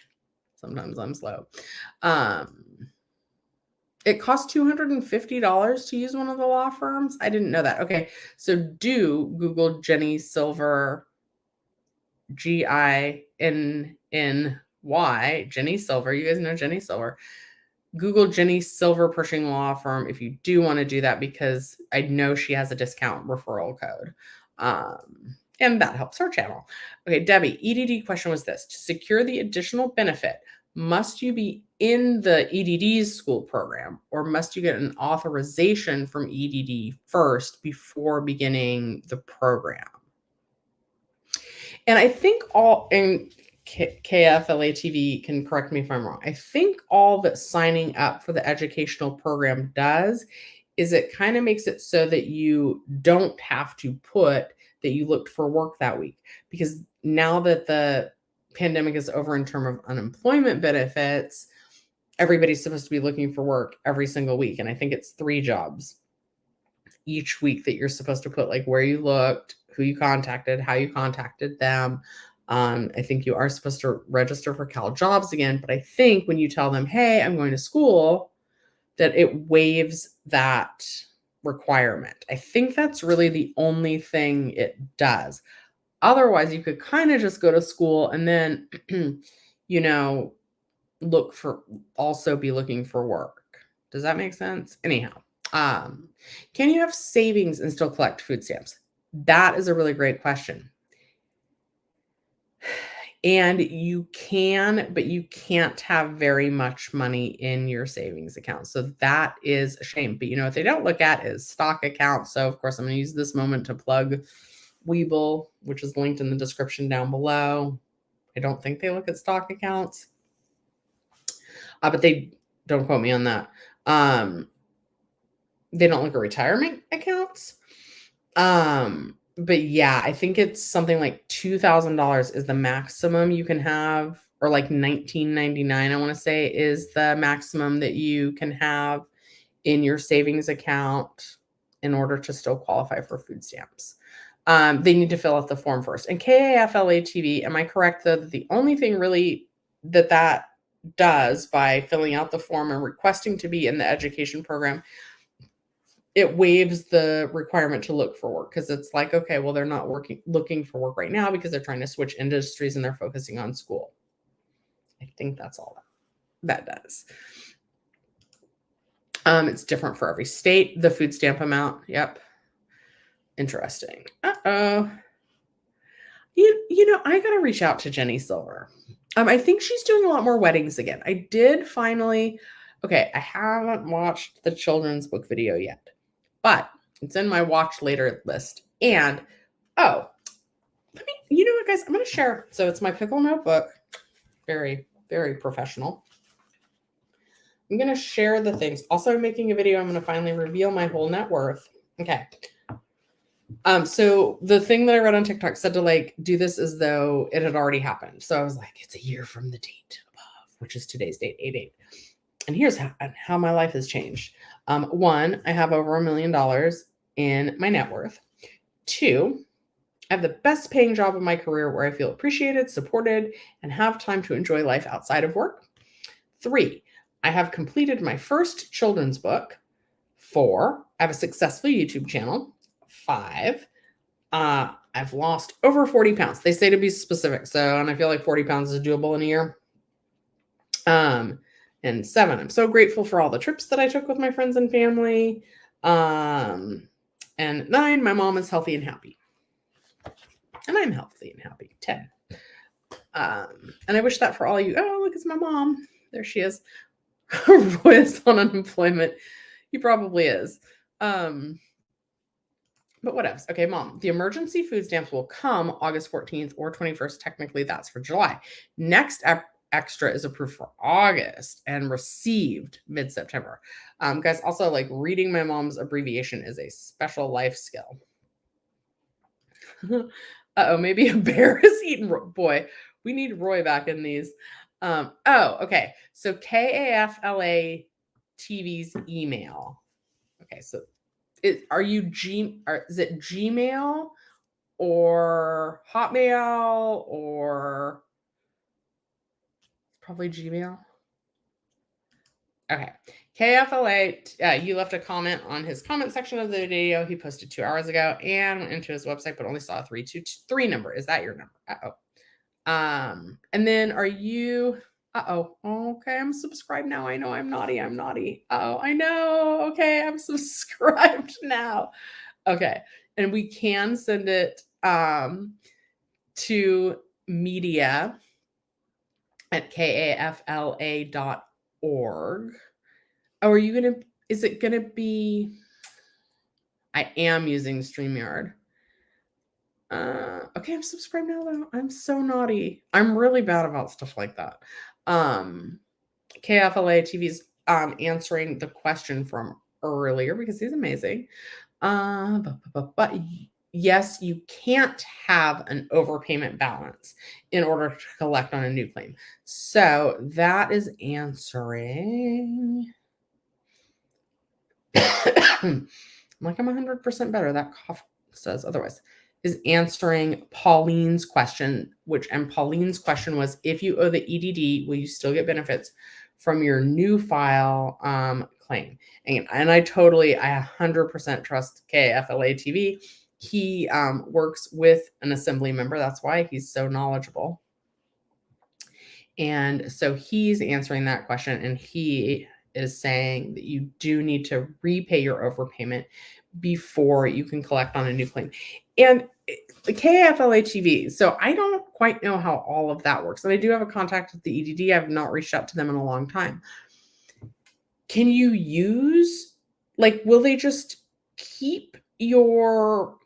Sometimes I'm slow. It costs $250 to use one of the law firms. I didn't know that. Okay, so do Google Jenny Silver, Ginny, Jenny Silver. You guys know Jenny Silver. Google Jenny Silver Pushing Law Firm if you do want to do that because I know she has a discount referral code. And that helps her channel. Okay, Debbie, EDD question was this. To secure the additional benefit, must you be in the EDD's school program or must you get an authorization from EDD first before beginning the program? And I think and KFLA TV can correct me if I'm wrong. I think all that signing up for the educational program does is it kind of makes it so that you don't have to put that you looked for work that week. Because now that the pandemic is over in terms of unemployment benefits, everybody's supposed to be looking for work every single week. And I think it's 3 jobs each week that you're supposed to put, like where you looked, who you contacted, how you contacted them. I think you are supposed to register for Cal Jobs again, but I think when you tell them, hey, I'm going to school, that it waives that requirement. I think that's really the only thing it does. Otherwise, you could kind of just go to school and then, also be looking for work. Does that make sense? Anyhow, can you have savings and still collect food stamps? That is a really great question. And you can, but you can't have very much money in your savings account. So that is a shame. But what they don't look at is stock accounts. So of course, I'm going to use this moment to plug Webull, which is linked in the description down below. I don't think they look at stock accounts. But they don't quote me on that. They don't look at retirement accounts. But yeah, I think it's something like $2,000 is the maximum you can have, or like $19.99, I want to say, is the maximum that you can have in your savings account in order to still qualify for food stamps. they need to fill out the form first. And KAFLA TV, am I correct though, that the only thing really that does by filling out the form and requesting to be in the education program, it waives the requirement to look for work, because it's like, okay, well, they're not looking for work right now because they're trying to switch industries and they're focusing on school. I think that's all that does. It's different for every state. The food stamp amount. Yep. Interesting. Uh-oh. You know, I gotta reach out to Jenny Silver. I think she's doing a lot more weddings again. I did finally. Okay, I haven't watched the children's book video yet, but it's in my watch later list. And you know what, guys? I'm gonna share. So it's my pickle notebook. Very, very professional. I'm gonna share the things. Also, I'm making a video. I'm gonna finally reveal my whole net worth. Okay. So the thing that I read on TikTok said to like do this as though it had already happened. So I was like, it's a year from the date above, which is today's date, 8/8. And here's how my life has changed. One, I have over $1 million in my net worth. Two, I have the best paying job of my career where I feel appreciated, supported, and have time to enjoy life outside of work. 3, I have completed my first children's book. 4, I have a successful YouTube channel. 5, I've lost over 40 pounds. They say to be specific. So, and I feel like 40 pounds is doable in a year. And 7, I'm so grateful for all the trips that I took with my friends and family. And 9, my mom is healthy and happy. And I'm healthy and happy. 10. And I wish that for all you. Oh, look, it's my mom. There she is. Roy is on unemployment. He probably is. But what else? Okay, Mom, the emergency food stamps will come August 14th or 21st. Technically, that's for July. Next extra is approved for August and received mid-September. Guys, also, like, reading my mom's abbreviation is a special life skill. Uh-oh, maybe a bear is eating. Boy, we need Roy back in these. Okay. So KAFLA TV's email. Okay, so is it Gmail or Hotmail or probably Gmail? Okay. KFLA, you left a comment on his comment section of the video he posted 2 hours ago and went into his website, but only saw a 323 number. Is that your number? And then are you, okay, I'm subscribed now. I know I'm naughty. I know. Okay, I'm subscribed now. Okay. And we can send it to media@kafla.org. Oh, is it gonna be, I am using StreamYard. Okay, I'm subscribed now though. I'm so naughty. I'm really bad about stuff like that. KFLA TV's answering the question from earlier because he's amazing. But yes, you can't have an overpayment balance in order to collect on a new claim. So that is answering. I'm like, I'm 100% better. That cough says otherwise. Is answering Pauline's question, and Pauline's question was, if you owe the EDD, will you still get benefits from your new file claim? And I 100% trust KFLA TV. He works with an assembly member. That's why he's so knowledgeable. And so he's answering that question, and he is saying that you do need to repay your overpayment before you can collect on a new claim. And the KFLA TV, so I don't quite know how all of that works. And I do have a contact with the EDD. I've not reached out to them in a long time. Can you use, will they just keep your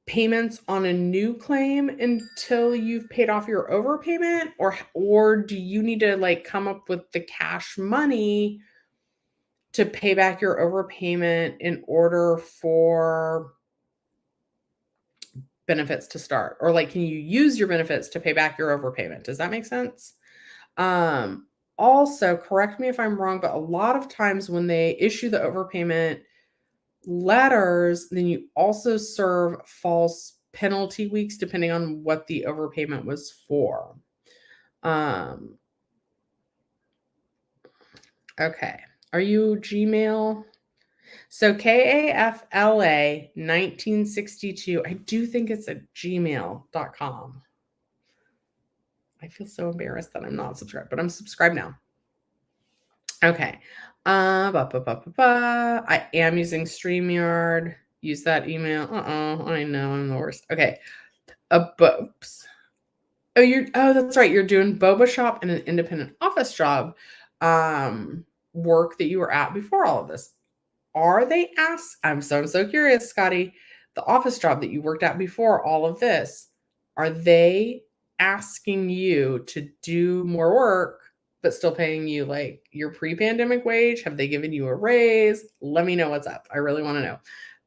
payments on a new claim until you've paid off your overpayment, or do you need to come up with the cash money to pay back your overpayment in order for benefits to start? Or can you use your benefits to pay back your overpayment? Does that make sense? Also, correct me if I'm wrong, but a lot of times when they issue the overpayment letters, then you also serve false penalty weeks depending on what the overpayment was for. Okay. Are you Gmail? So KAFLA 1962. I do think it's at gmail.com. I feel so embarrassed that I'm not subscribed, but I'm subscribed now. Okay. I am using StreamYard. Use that email. I know I'm the worst. Okay. Oops. That's right. You're doing boba shop and an independent office job work that you were at before all of this. Are they I'm so curious, Scotty. The office job that you worked at before all of this, are they asking you to do more work but still paying you like your pre-pandemic wage? Have they given you a raise? Let me know what's up. I really want to know.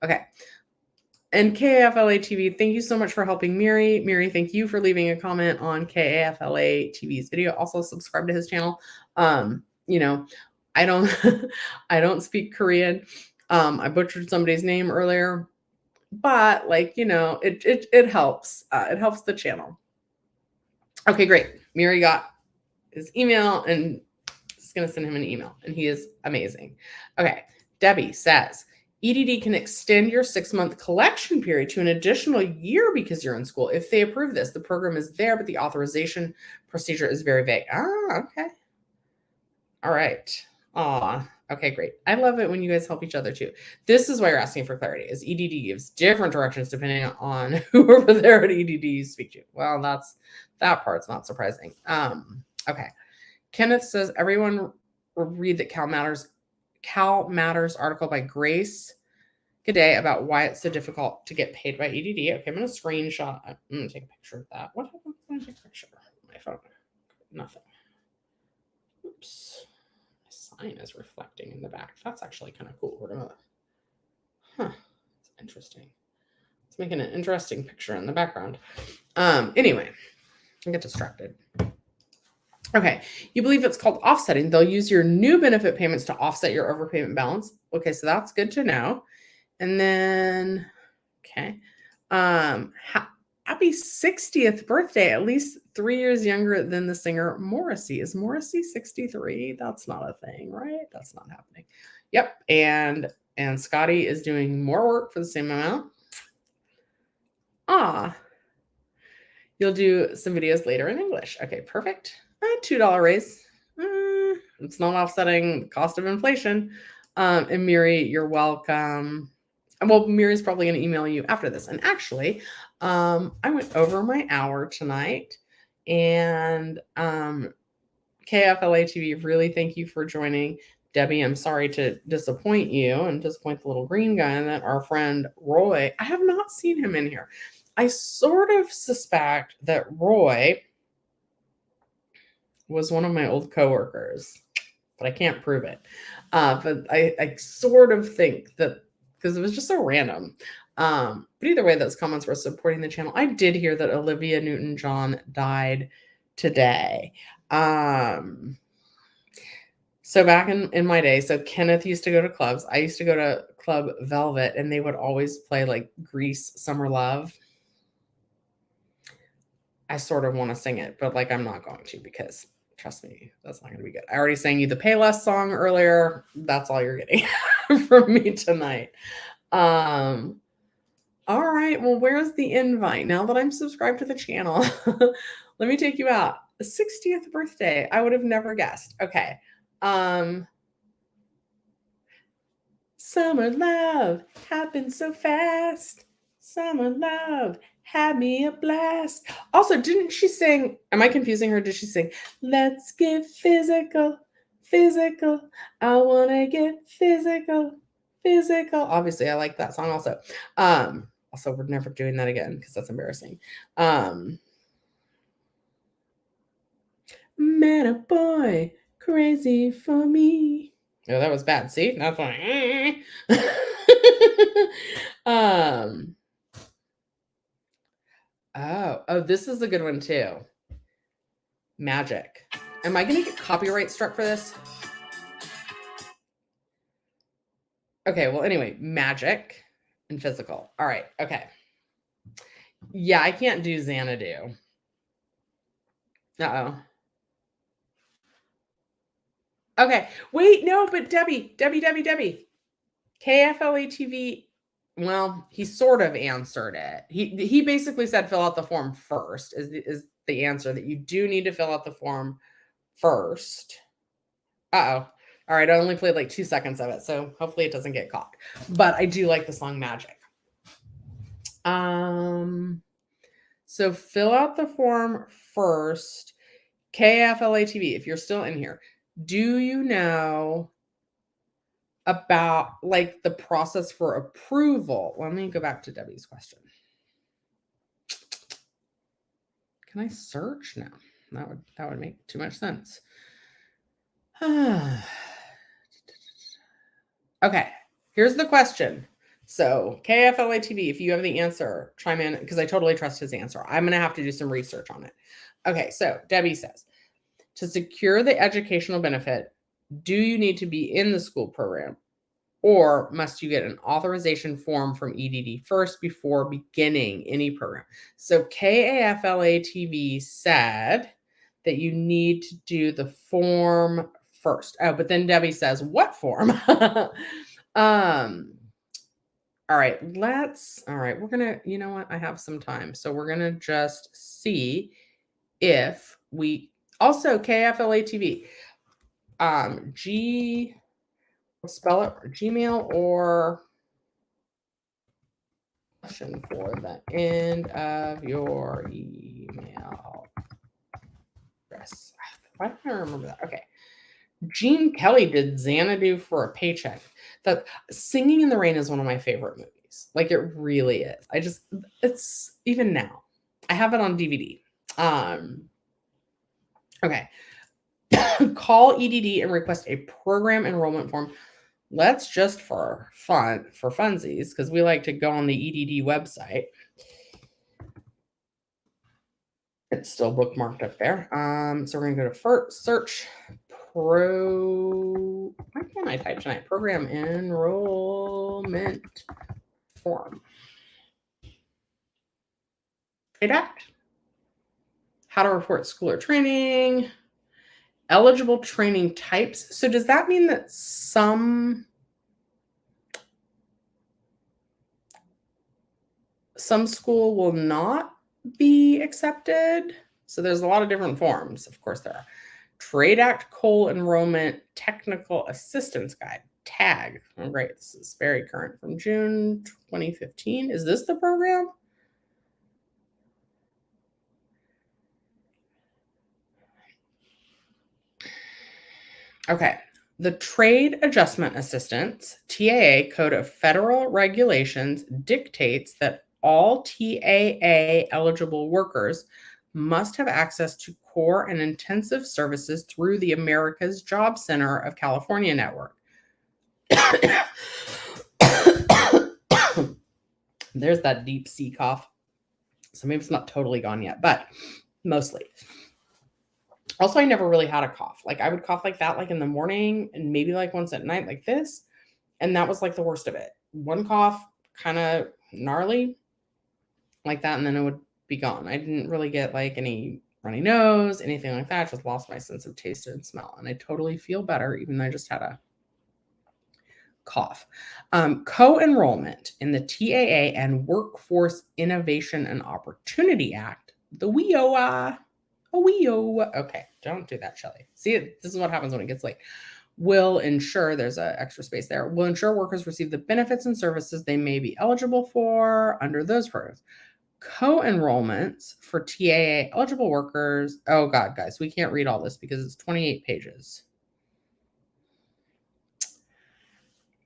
Okay. And KAFLA TV, thank you so much for helping Miri. Miri, thank you for leaving a comment on KAFLA TV's video. Also subscribe to his channel. You know, I don't I don't speak Korean. I butchered somebody's name earlier, but like, you know, it helps. It helps the channel. Okay, great. Miri got his email and is going to send him an email, and he is amazing. Okay, Debbie says, EDD can extend your 6-month collection period to an additional year because you're in school. If they approve this, the program is there, but the authorization procedure is very vague. Okay. All right. Okay, great. I love it when you guys help each other too. This is why you're asking for clarity, is EDD gives different directions depending on who over there at EDD you speak to. Well, that part's not surprising. Okay. Kenneth says, everyone read the Cal Matters article by Grace G'day about why it's so difficult to get paid by EDD. Okay, I'm going to screenshot. I'm going to take a picture of that. What happened when I take a picture of my phone? Nothing. Oops. My sign is reflecting in the back. That's actually kind of cool. We're going to... It's interesting. It's making an interesting picture in the background. Anyway, I get distracted. Okay, you believe it's called offsetting. They'll use your new benefit payments to offset your overpayment balance. Okay, so that's good to know. And then, okay, happy 60th birthday, at least 3 years younger than the singer Morrissey. Is Morrissey 63? That's not a thing, right? That's not happening. Yep, and Scotty is doing more work for the same amount. You'll do some videos later in English. Okay, perfect. $2 raise. It's not offsetting the cost of inflation. And Miri, you're welcome. Well, Miri's probably going to email you after this. And actually, I went over my hour tonight. And KFLA TV, really thank you for joining. Debbie, I'm sorry to disappoint you and disappoint the little green guy, and that our friend Roy, I have not seen him in here. I sort of suspect that Roy was one of my old coworkers, but I can't prove it. But I sort of think that, because it was just so random. But either way, those comments were supporting the channel. I did hear that Olivia Newton-John died today. So back in my day, so Kenneth used to go to clubs. I used to go to Club Velvet, and they would always play like Grease Summer Love. I sort of want to sing it, but like I'm not going to, because trust me, that's not going to be good. I already sang you the Payless song earlier. That's all you're getting from me tonight. All right. Well, where's the invite? Now that I'm subscribed to the channel, let me take you out. The 60th birthday. I would have never guessed. Okay. Summer love happened so fast. Summer love had me a blast. Also, didn't she sing? Am I confusing her? Did she sing, let's get physical, physical? I want to get physical, physical. Obviously, I like that song also. Also, we're never doing that again because that's embarrassing. Met a boy crazy for me. Oh, that was bad. See? That's why. Oh, this is a good one too. Magic. Am I going to get copyright struck for this? Okay, well, anyway, magic and physical. All right, okay. Yeah, I can't do Xanadu. Uh-oh. Okay. Wait, no, but Debbie. KFLATV, well, he sort of answered it. He basically said fill out the form first is the answer, that you do need to fill out the form first. Uh-oh. All right, I only played like 2 seconds of it, so hopefully it doesn't get caught. But I do like the song Magic. So fill out the form first. KFLATV, if you're still in here, do you know about like the process for approval? Let me go back to Debbie's question. Can I search? No, that would make too much sense. Okay, here's the question. So KFLA TV, if you have the answer, chime in, because I totally trust his answer. I'm going to have to do some research on it. Okay, so Debbie says, to secure the educational benefit, do you need to be in the school program, or must you get an authorization form from EDD first before beginning any program? So KAFLA TV said that you need to do the form first. Oh, but then Debbie says, what form? All right, we're gonna, you know what? I have some time. So we're gonna just see if we also KFLA TV. Spell it, or Gmail, or question for the end of your email address. Why don't I remember that? Okay. Gene Kelly did Xanadu for a Paycheck. That Singing in the Rain is one of my favorite movies. Like, it really is. It's even now. I have it on DVD. Okay. Call EDD and request a program enrollment form. Let's just for funsies, because we like to go on the EDD website. It's still bookmarked up there. So we're gonna go to search why can't I type tonight? Program enrollment form. Trade Act. How to report school or training. Eligible training types. So does that mean that some school will not be accepted? So there's a lot of different forms. Of course there are. Trade Act Enrollment Technical Assistance Guide, TAG. Oh, great. This is very current, from June 2015. Is this the program? Okay. The Trade Adjustment Assistance, TAA Code of Federal Regulations dictates that all TAA eligible workers must have access to core and intensive services through the America's Job Center of California network. There's that deep sea cough. So maybe it's not totally gone yet, but mostly. Also, I never really had a cough. Like, I would cough like that, like in the morning, and maybe like once at night, like this. And that was like the worst of it. One cough, kind of gnarly, like that, and then it would be gone. I didn't really get like any runny nose, anything like that. I just lost my sense of taste and smell. And I totally feel better, even though I just had a cough. Co-enrollment in the TAA and Workforce Innovation and Opportunity Act, the WIOA. Okay, don't do that, Shelley. See, this is what happens when it gets late. Will ensure, there's an extra space there, will ensure workers receive the benefits and services they may be eligible for under those programs. Co-enrollments for TAA eligible workers. Oh God, guys, we can't read all this because it's 28 pages.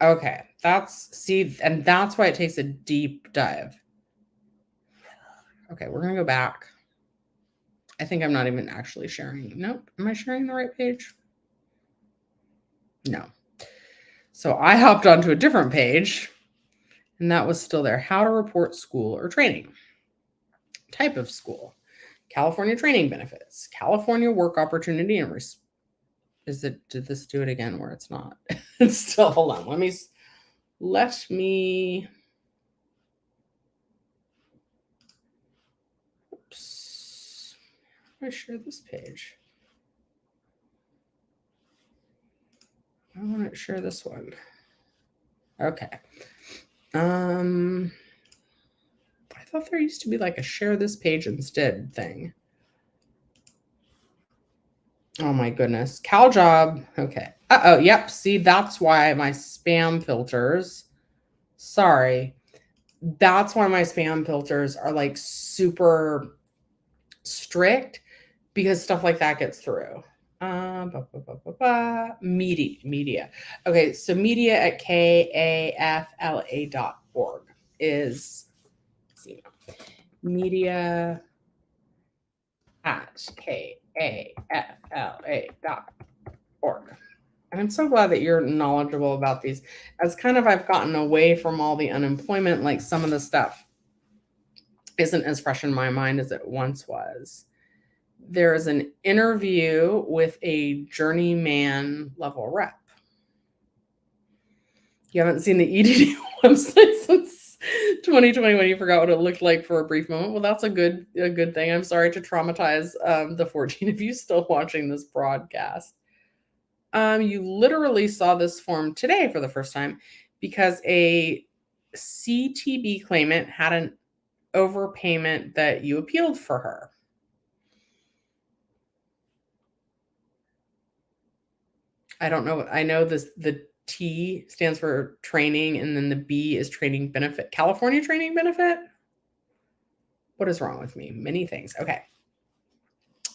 Okay, and that's why it takes a deep dive. Okay, we're gonna go back. I think I'm not even actually sharing. Nope. Am I sharing the right page? No. So I hopped onto a different page, and that was still there. How to report school or training. Type of school. California training benefits. California work opportunity and did this do it again where it's not? It's still, hold on. Let me do I share this page? I want to share this one. Okay. I thought there used to be like a share this page instead thing. Oh my goodness. CalJob. Okay. Uh-oh. Yep. See, that's why my spam filters. Sorry. That's why my spam filters are like super strict, because stuff like that gets through. Media. Okay, so media at kafla.org is media at kafla.org. And I'm so glad that you're knowledgeable about these. As kind of I've gotten away from all the unemployment, like some of the stuff isn't as fresh in my mind as it once was. There's an interview with a journeyman level rep. You haven't seen the EDD website since 2020 when you forgot what it looked like for a brief moment. Well, that's a good thing. I'm sorry to traumatize the 14 of you still watching this broadcast. You literally saw this form today for the first time because a CTB claimant had an overpayment that you appealed for her. I don't know. I know the T stands for training, and then the B is training benefit. California training benefit? What is wrong with me? Many things. Okay.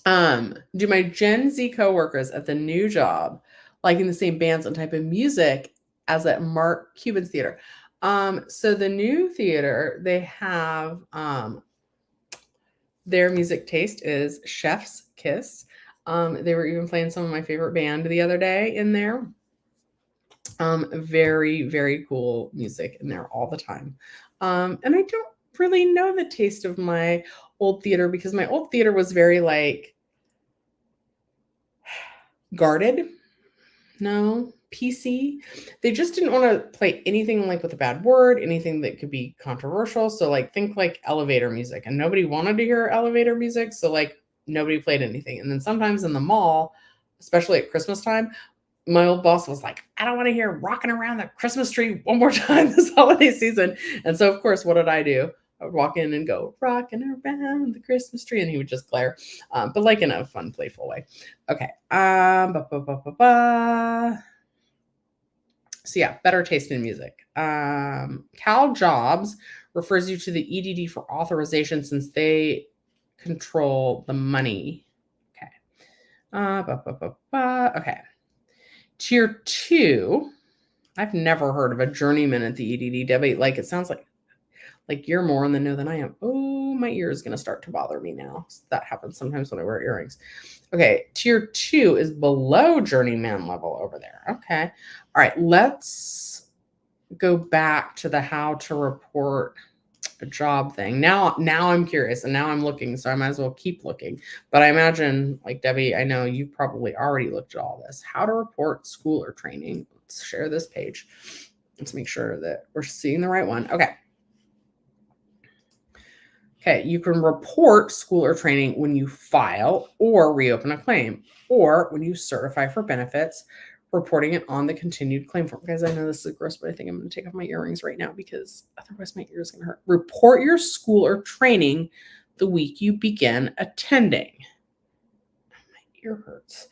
Do my Gen Z coworkers at the new job liking the same bands and type of music as at Mark Cuban's theater? So the new theater, they have their music taste is Chef's Kiss. They were even playing some of my favorite band the other day in there. Very, very cool music in there all the time. And I don't really know the taste of my old theater because my old theater was very like guarded. No, PC. They just didn't want to play anything like with a bad word, anything that could be controversial. So like think like elevator music, and nobody wanted to hear elevator music. So like nobody played anything. And then sometimes in the mall, especially at Christmas time, my old boss was like, I don't want to hear rocking around the Christmas tree one more time this holiday season. And so, of course, what did I do? I would walk in and go, rocking around the Christmas tree. And he would just glare, but like in a fun, playful way. Okay. So yeah, better taste in music. Cal Jobs refers you to the EDD for authorization since they control the money. Okay. Okay. Tier 2, I've never heard of a journeyman at the EDD, Debbie. Like, it sounds like you're more in the know than I am. Oh, my ear is going to start to bother me now. That happens sometimes when I wear earrings. Okay, tier 2 is below journeyman level over there. Okay. All right, let's go back to the how to report a job thing. Now I'm curious, and now I'm looking, so I might as well keep looking. But I imagine, like Debbie, I know you probably already looked at all this. How to report school or training. Let's share this page. Let's make sure that we're seeing the right one. Okay. Okay, you can report school or training when you file or reopen a claim, or when you certify for benefits, reporting it on the continued claim form. Guys, I know this is gross, but I think I'm going to take off my earrings right now because otherwise my ear is going to hurt. Report your school or training the week you begin attending. My ear hurts.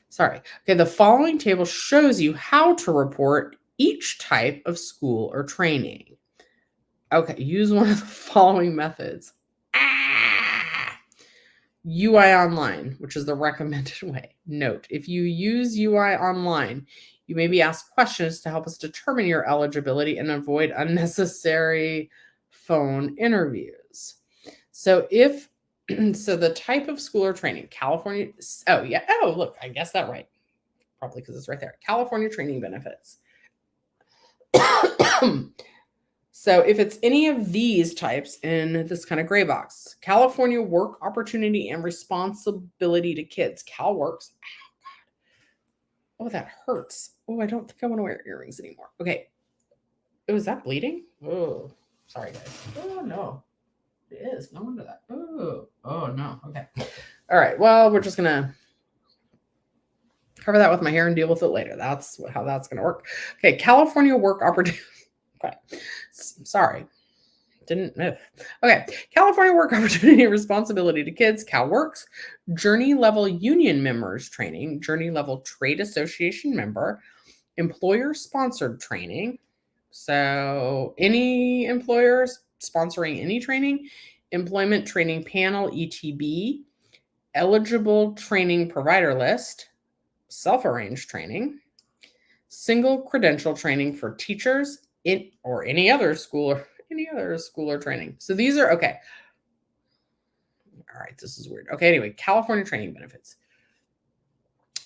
Sorry. Okay, the following table shows you how to report each type of school or training. Okay, use one of the following methods. UI Online, which is the recommended way. Note, if you use UI Online, you may be asked questions to help us determine your eligibility and avoid unnecessary phone interviews. So so the type of school or training, California, look, I guessed that right. Probably because it's right there. California training benefits. So if it's any of these types in this kind of gray box, California work opportunity and responsibility to kids, CalWorks. Oh, that hurts. Oh, I don't think I want to wear earrings anymore. Okay. Oh, is that bleeding? Oh, sorry, guys. Oh, no. It is. No wonder that. Oh, no. Okay. All right. Well, we're just going to cover that with my hair and deal with it later. That's how that's going to work. Okay. California work opportunity. Okay. Sorry. Didn't move. Okay. California work opportunity responsibility to kids, CalWorks, journey level union members training, journey level trade association member, employer sponsored training. So any employers sponsoring any training, employment training panel, ETB, eligible training provider list, self-arranged training, single credential training for teachers or any other school or training. So these are okay. All right, this is weird. Okay, anyway, California training benefits.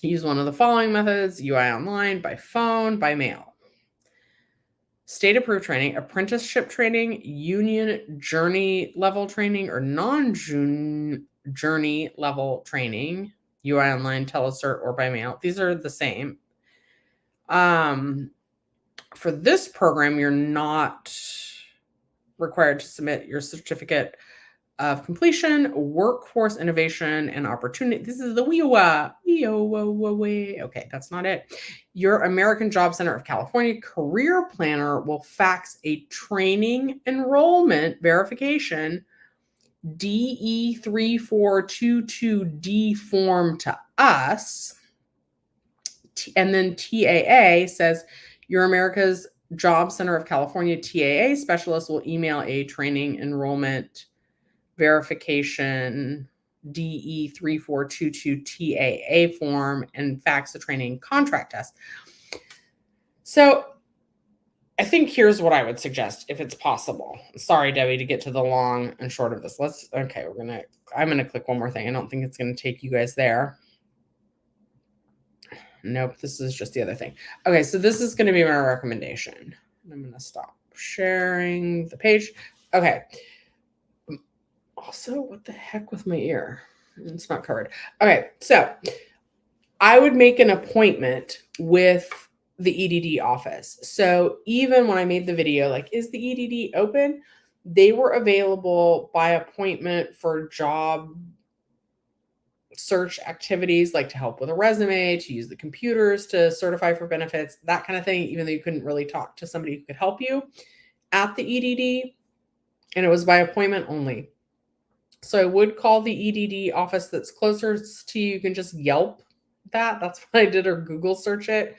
Use one of the following methods: UI online, by phone, by mail. State approved training, apprenticeship training, union journey level training, or non-journey level training, UI online, telecert, or by mail. These are the same. For this program, you're not required to submit your certificate of completion, workforce innovation and opportunity. This is the WIOA. Okay, that's not it. Your American Job Center of California career planner will fax a training enrollment verification DE3422D form to us. And then TAA says your America's Job Center of California TAA specialist will email a training enrollment verification DE3422 TAA form and fax the training contract test. So I think here's what I would suggest if it's possible. Sorry, Debbie, to get to the long and short of this. I'm going to click one more thing. I don't think it's going to take you guys there. Nope, this is just the other thing. Okay, so this is going to be my recommendation. I'm going to stop sharing the page. Okay. Also, what the heck with my ear? It's not covered. Okay, so I would make an appointment with the EDD office. So even when I made the video, like, is the EDD open? They were available by appointment for job search activities, like to help with a resume, to use the computers to certify for benefits, that kind of thing, even though you couldn't really talk to somebody who could help you at the EDD. And it was by appointment only. So I would call the EDD office that's closest to you. You can just Yelp that. That's what I did, or Google search it.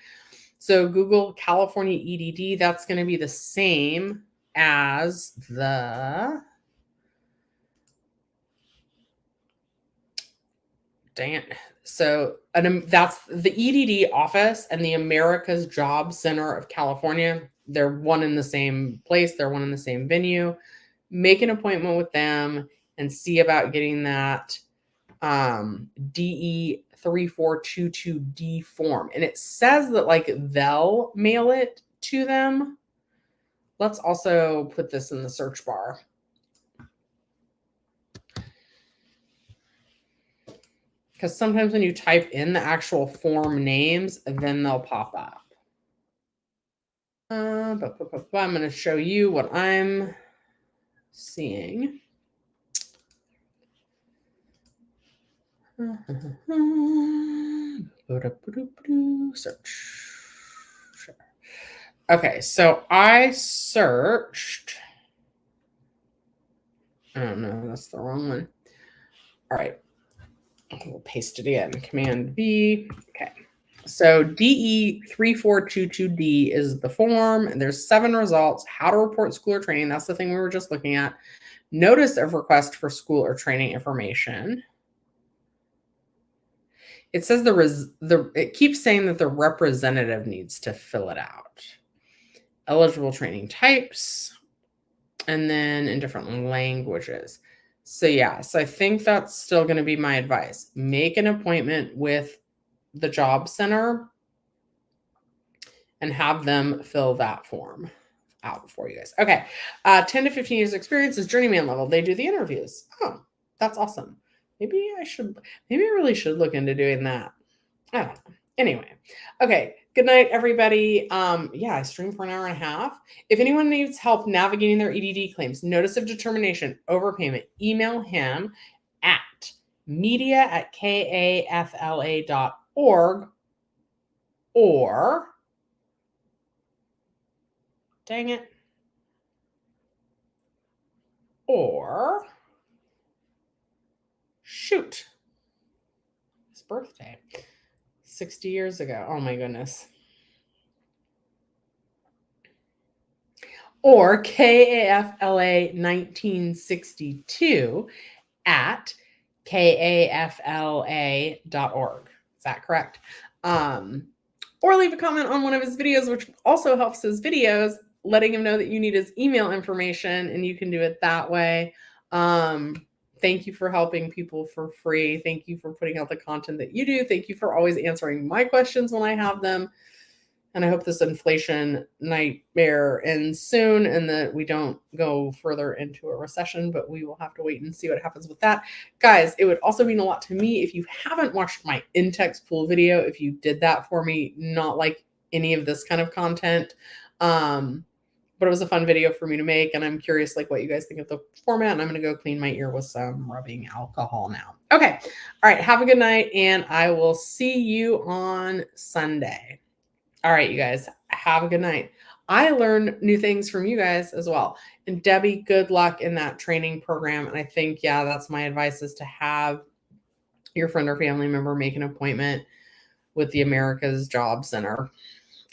So Google California EDD. That's going to be the same as the So that's the EDD office and the America's Job Center of California. They're one in the same place. They're one in the same venue. Make an appointment with them and see about getting that DE3422D form. And it says that like they'll mail it to them. Let's also put this in the search bar. Because sometimes when you type in the actual form names, then they'll pop up. I'm going to show you what I'm seeing. Search. Okay, so I searched. Oh no, that's the wrong one. All right. We'll paste it in. Command V. Okay. So DE3422D is the form, and there's 7 results. How to report school or training. That's the thing we were just looking at. Notice of request for school or training information. It says it keeps saying that the representative needs to fill it out. Eligible training types, and then in different languages. So yeah, so I think that's still going to be my advice. Make an appointment with the job center and have them fill that form out for you guys. Okay. 10 to 15 years experience is journeyman level. They do the interviews. Oh, that's awesome. Maybe I really should look into doing that. I don't know. Anyway. Okay. Good night, everybody. Yeah, I streamed for an hour and a half. If anyone needs help navigating their EDD claims, notice of determination, overpayment, email him at media@kafla.org, or, dang it, or, shoot, his birthday, 60 years ago. Oh my goodness. Or KAFLA 1962 at kafla.org. Is that correct? Or leave a comment on one of his videos, which also helps his videos, letting him know that you need his email information, and you can do it that way. Thank you for helping people for free. Thank you for putting out the content that you do. Thank you for always answering my questions when I have them. And I hope this inflation nightmare ends soon and that we don't go further into a recession, but we will have to wait and see what happens with that. Guys, it would also mean a lot to me if you haven't watched my Intex Pool video, if you did that for me, not like any of this kind of content. But it was a fun video for me to make, and I'm curious like what you guys think of the format, and I'm going to go clean my ear with some rubbing alcohol now. Okay. All right. Have a good night, and I will see you on Sunday. All right, you guys, have a good night. I learned new things from you guys as well. And Debbie, good luck in that training program. And I think, yeah, that's my advice, is to have your friend or family member make an appointment with the America's Job Center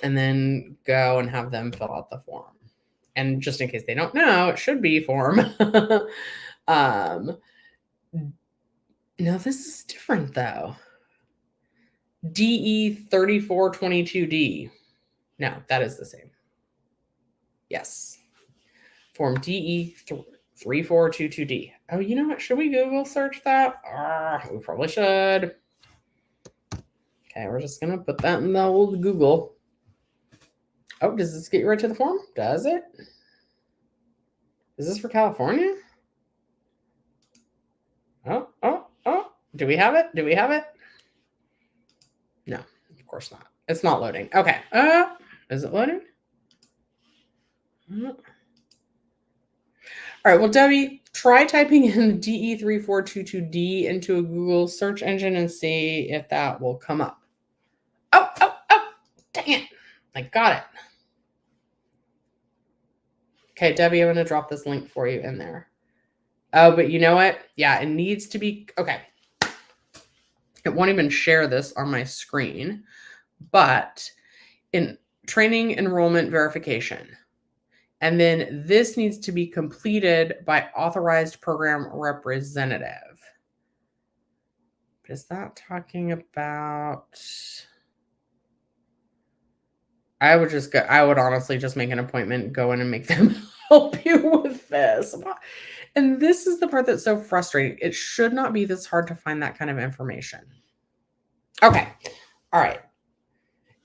and then go and have them fill out the form. And just in case they don't know, it should be form. No, this is different though. DE 3422D. No, that is the same. Yes. Form DE 3422D. Oh, you know what? Should we Google search that? We probably should. Okay, we're just going to put that in the old Google. Oh, does this get you right to the form? Does it? Is this for California? Oh. Do we have it? Do we have it? No, of course not. It's not loading. Okay. Is it loading? All right. Well, Debbie, try typing in DE3422D into a Google search engine and see if that will come up. Oh, dang it. I got it. Okay, Debbie, I'm going to drop this link for you in there. Oh, but you know what? Yeah, it needs to be, okay. It won't even share this on my screen, but in training enrollment verification. And then this needs to be completed by authorized program representative. Is that talking about? I would honestly just make an appointment, go in and make them help you with this. And this is the part that's so frustrating. It should not be this hard to find that kind of information. Okay. All right.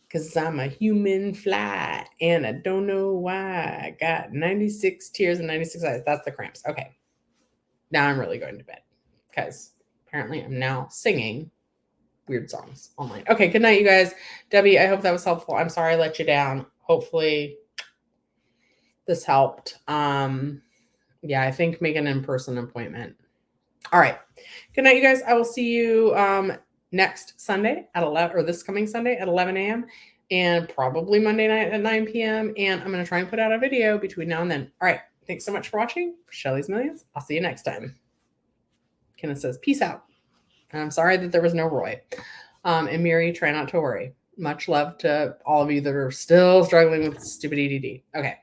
Because I'm a human fly and I don't know why I got 96 tears and 96 eyes. That's the cramps. Okay. Now I'm really going to bed because apparently I'm now singing weird songs online. Okay. Good night, you guys. Debbie, I hope that was helpful. I'm sorry I let you down. Hopefully this helped. Yeah, I think make an in-person appointment. All right. Good night, you guys. I will see you next Sunday at 11, or this coming Sunday at 11 a.m. and probably Monday night at 9 p.m. And I'm going to try and put out a video between now and then. All right. Thanks so much for watching. Shelly's Millions. I'll see you next time. Kenneth says, peace out. And I'm sorry that there was no Roy. And Miri, try not to worry. Much love to all of you that are still struggling with stupid EDD. Okay.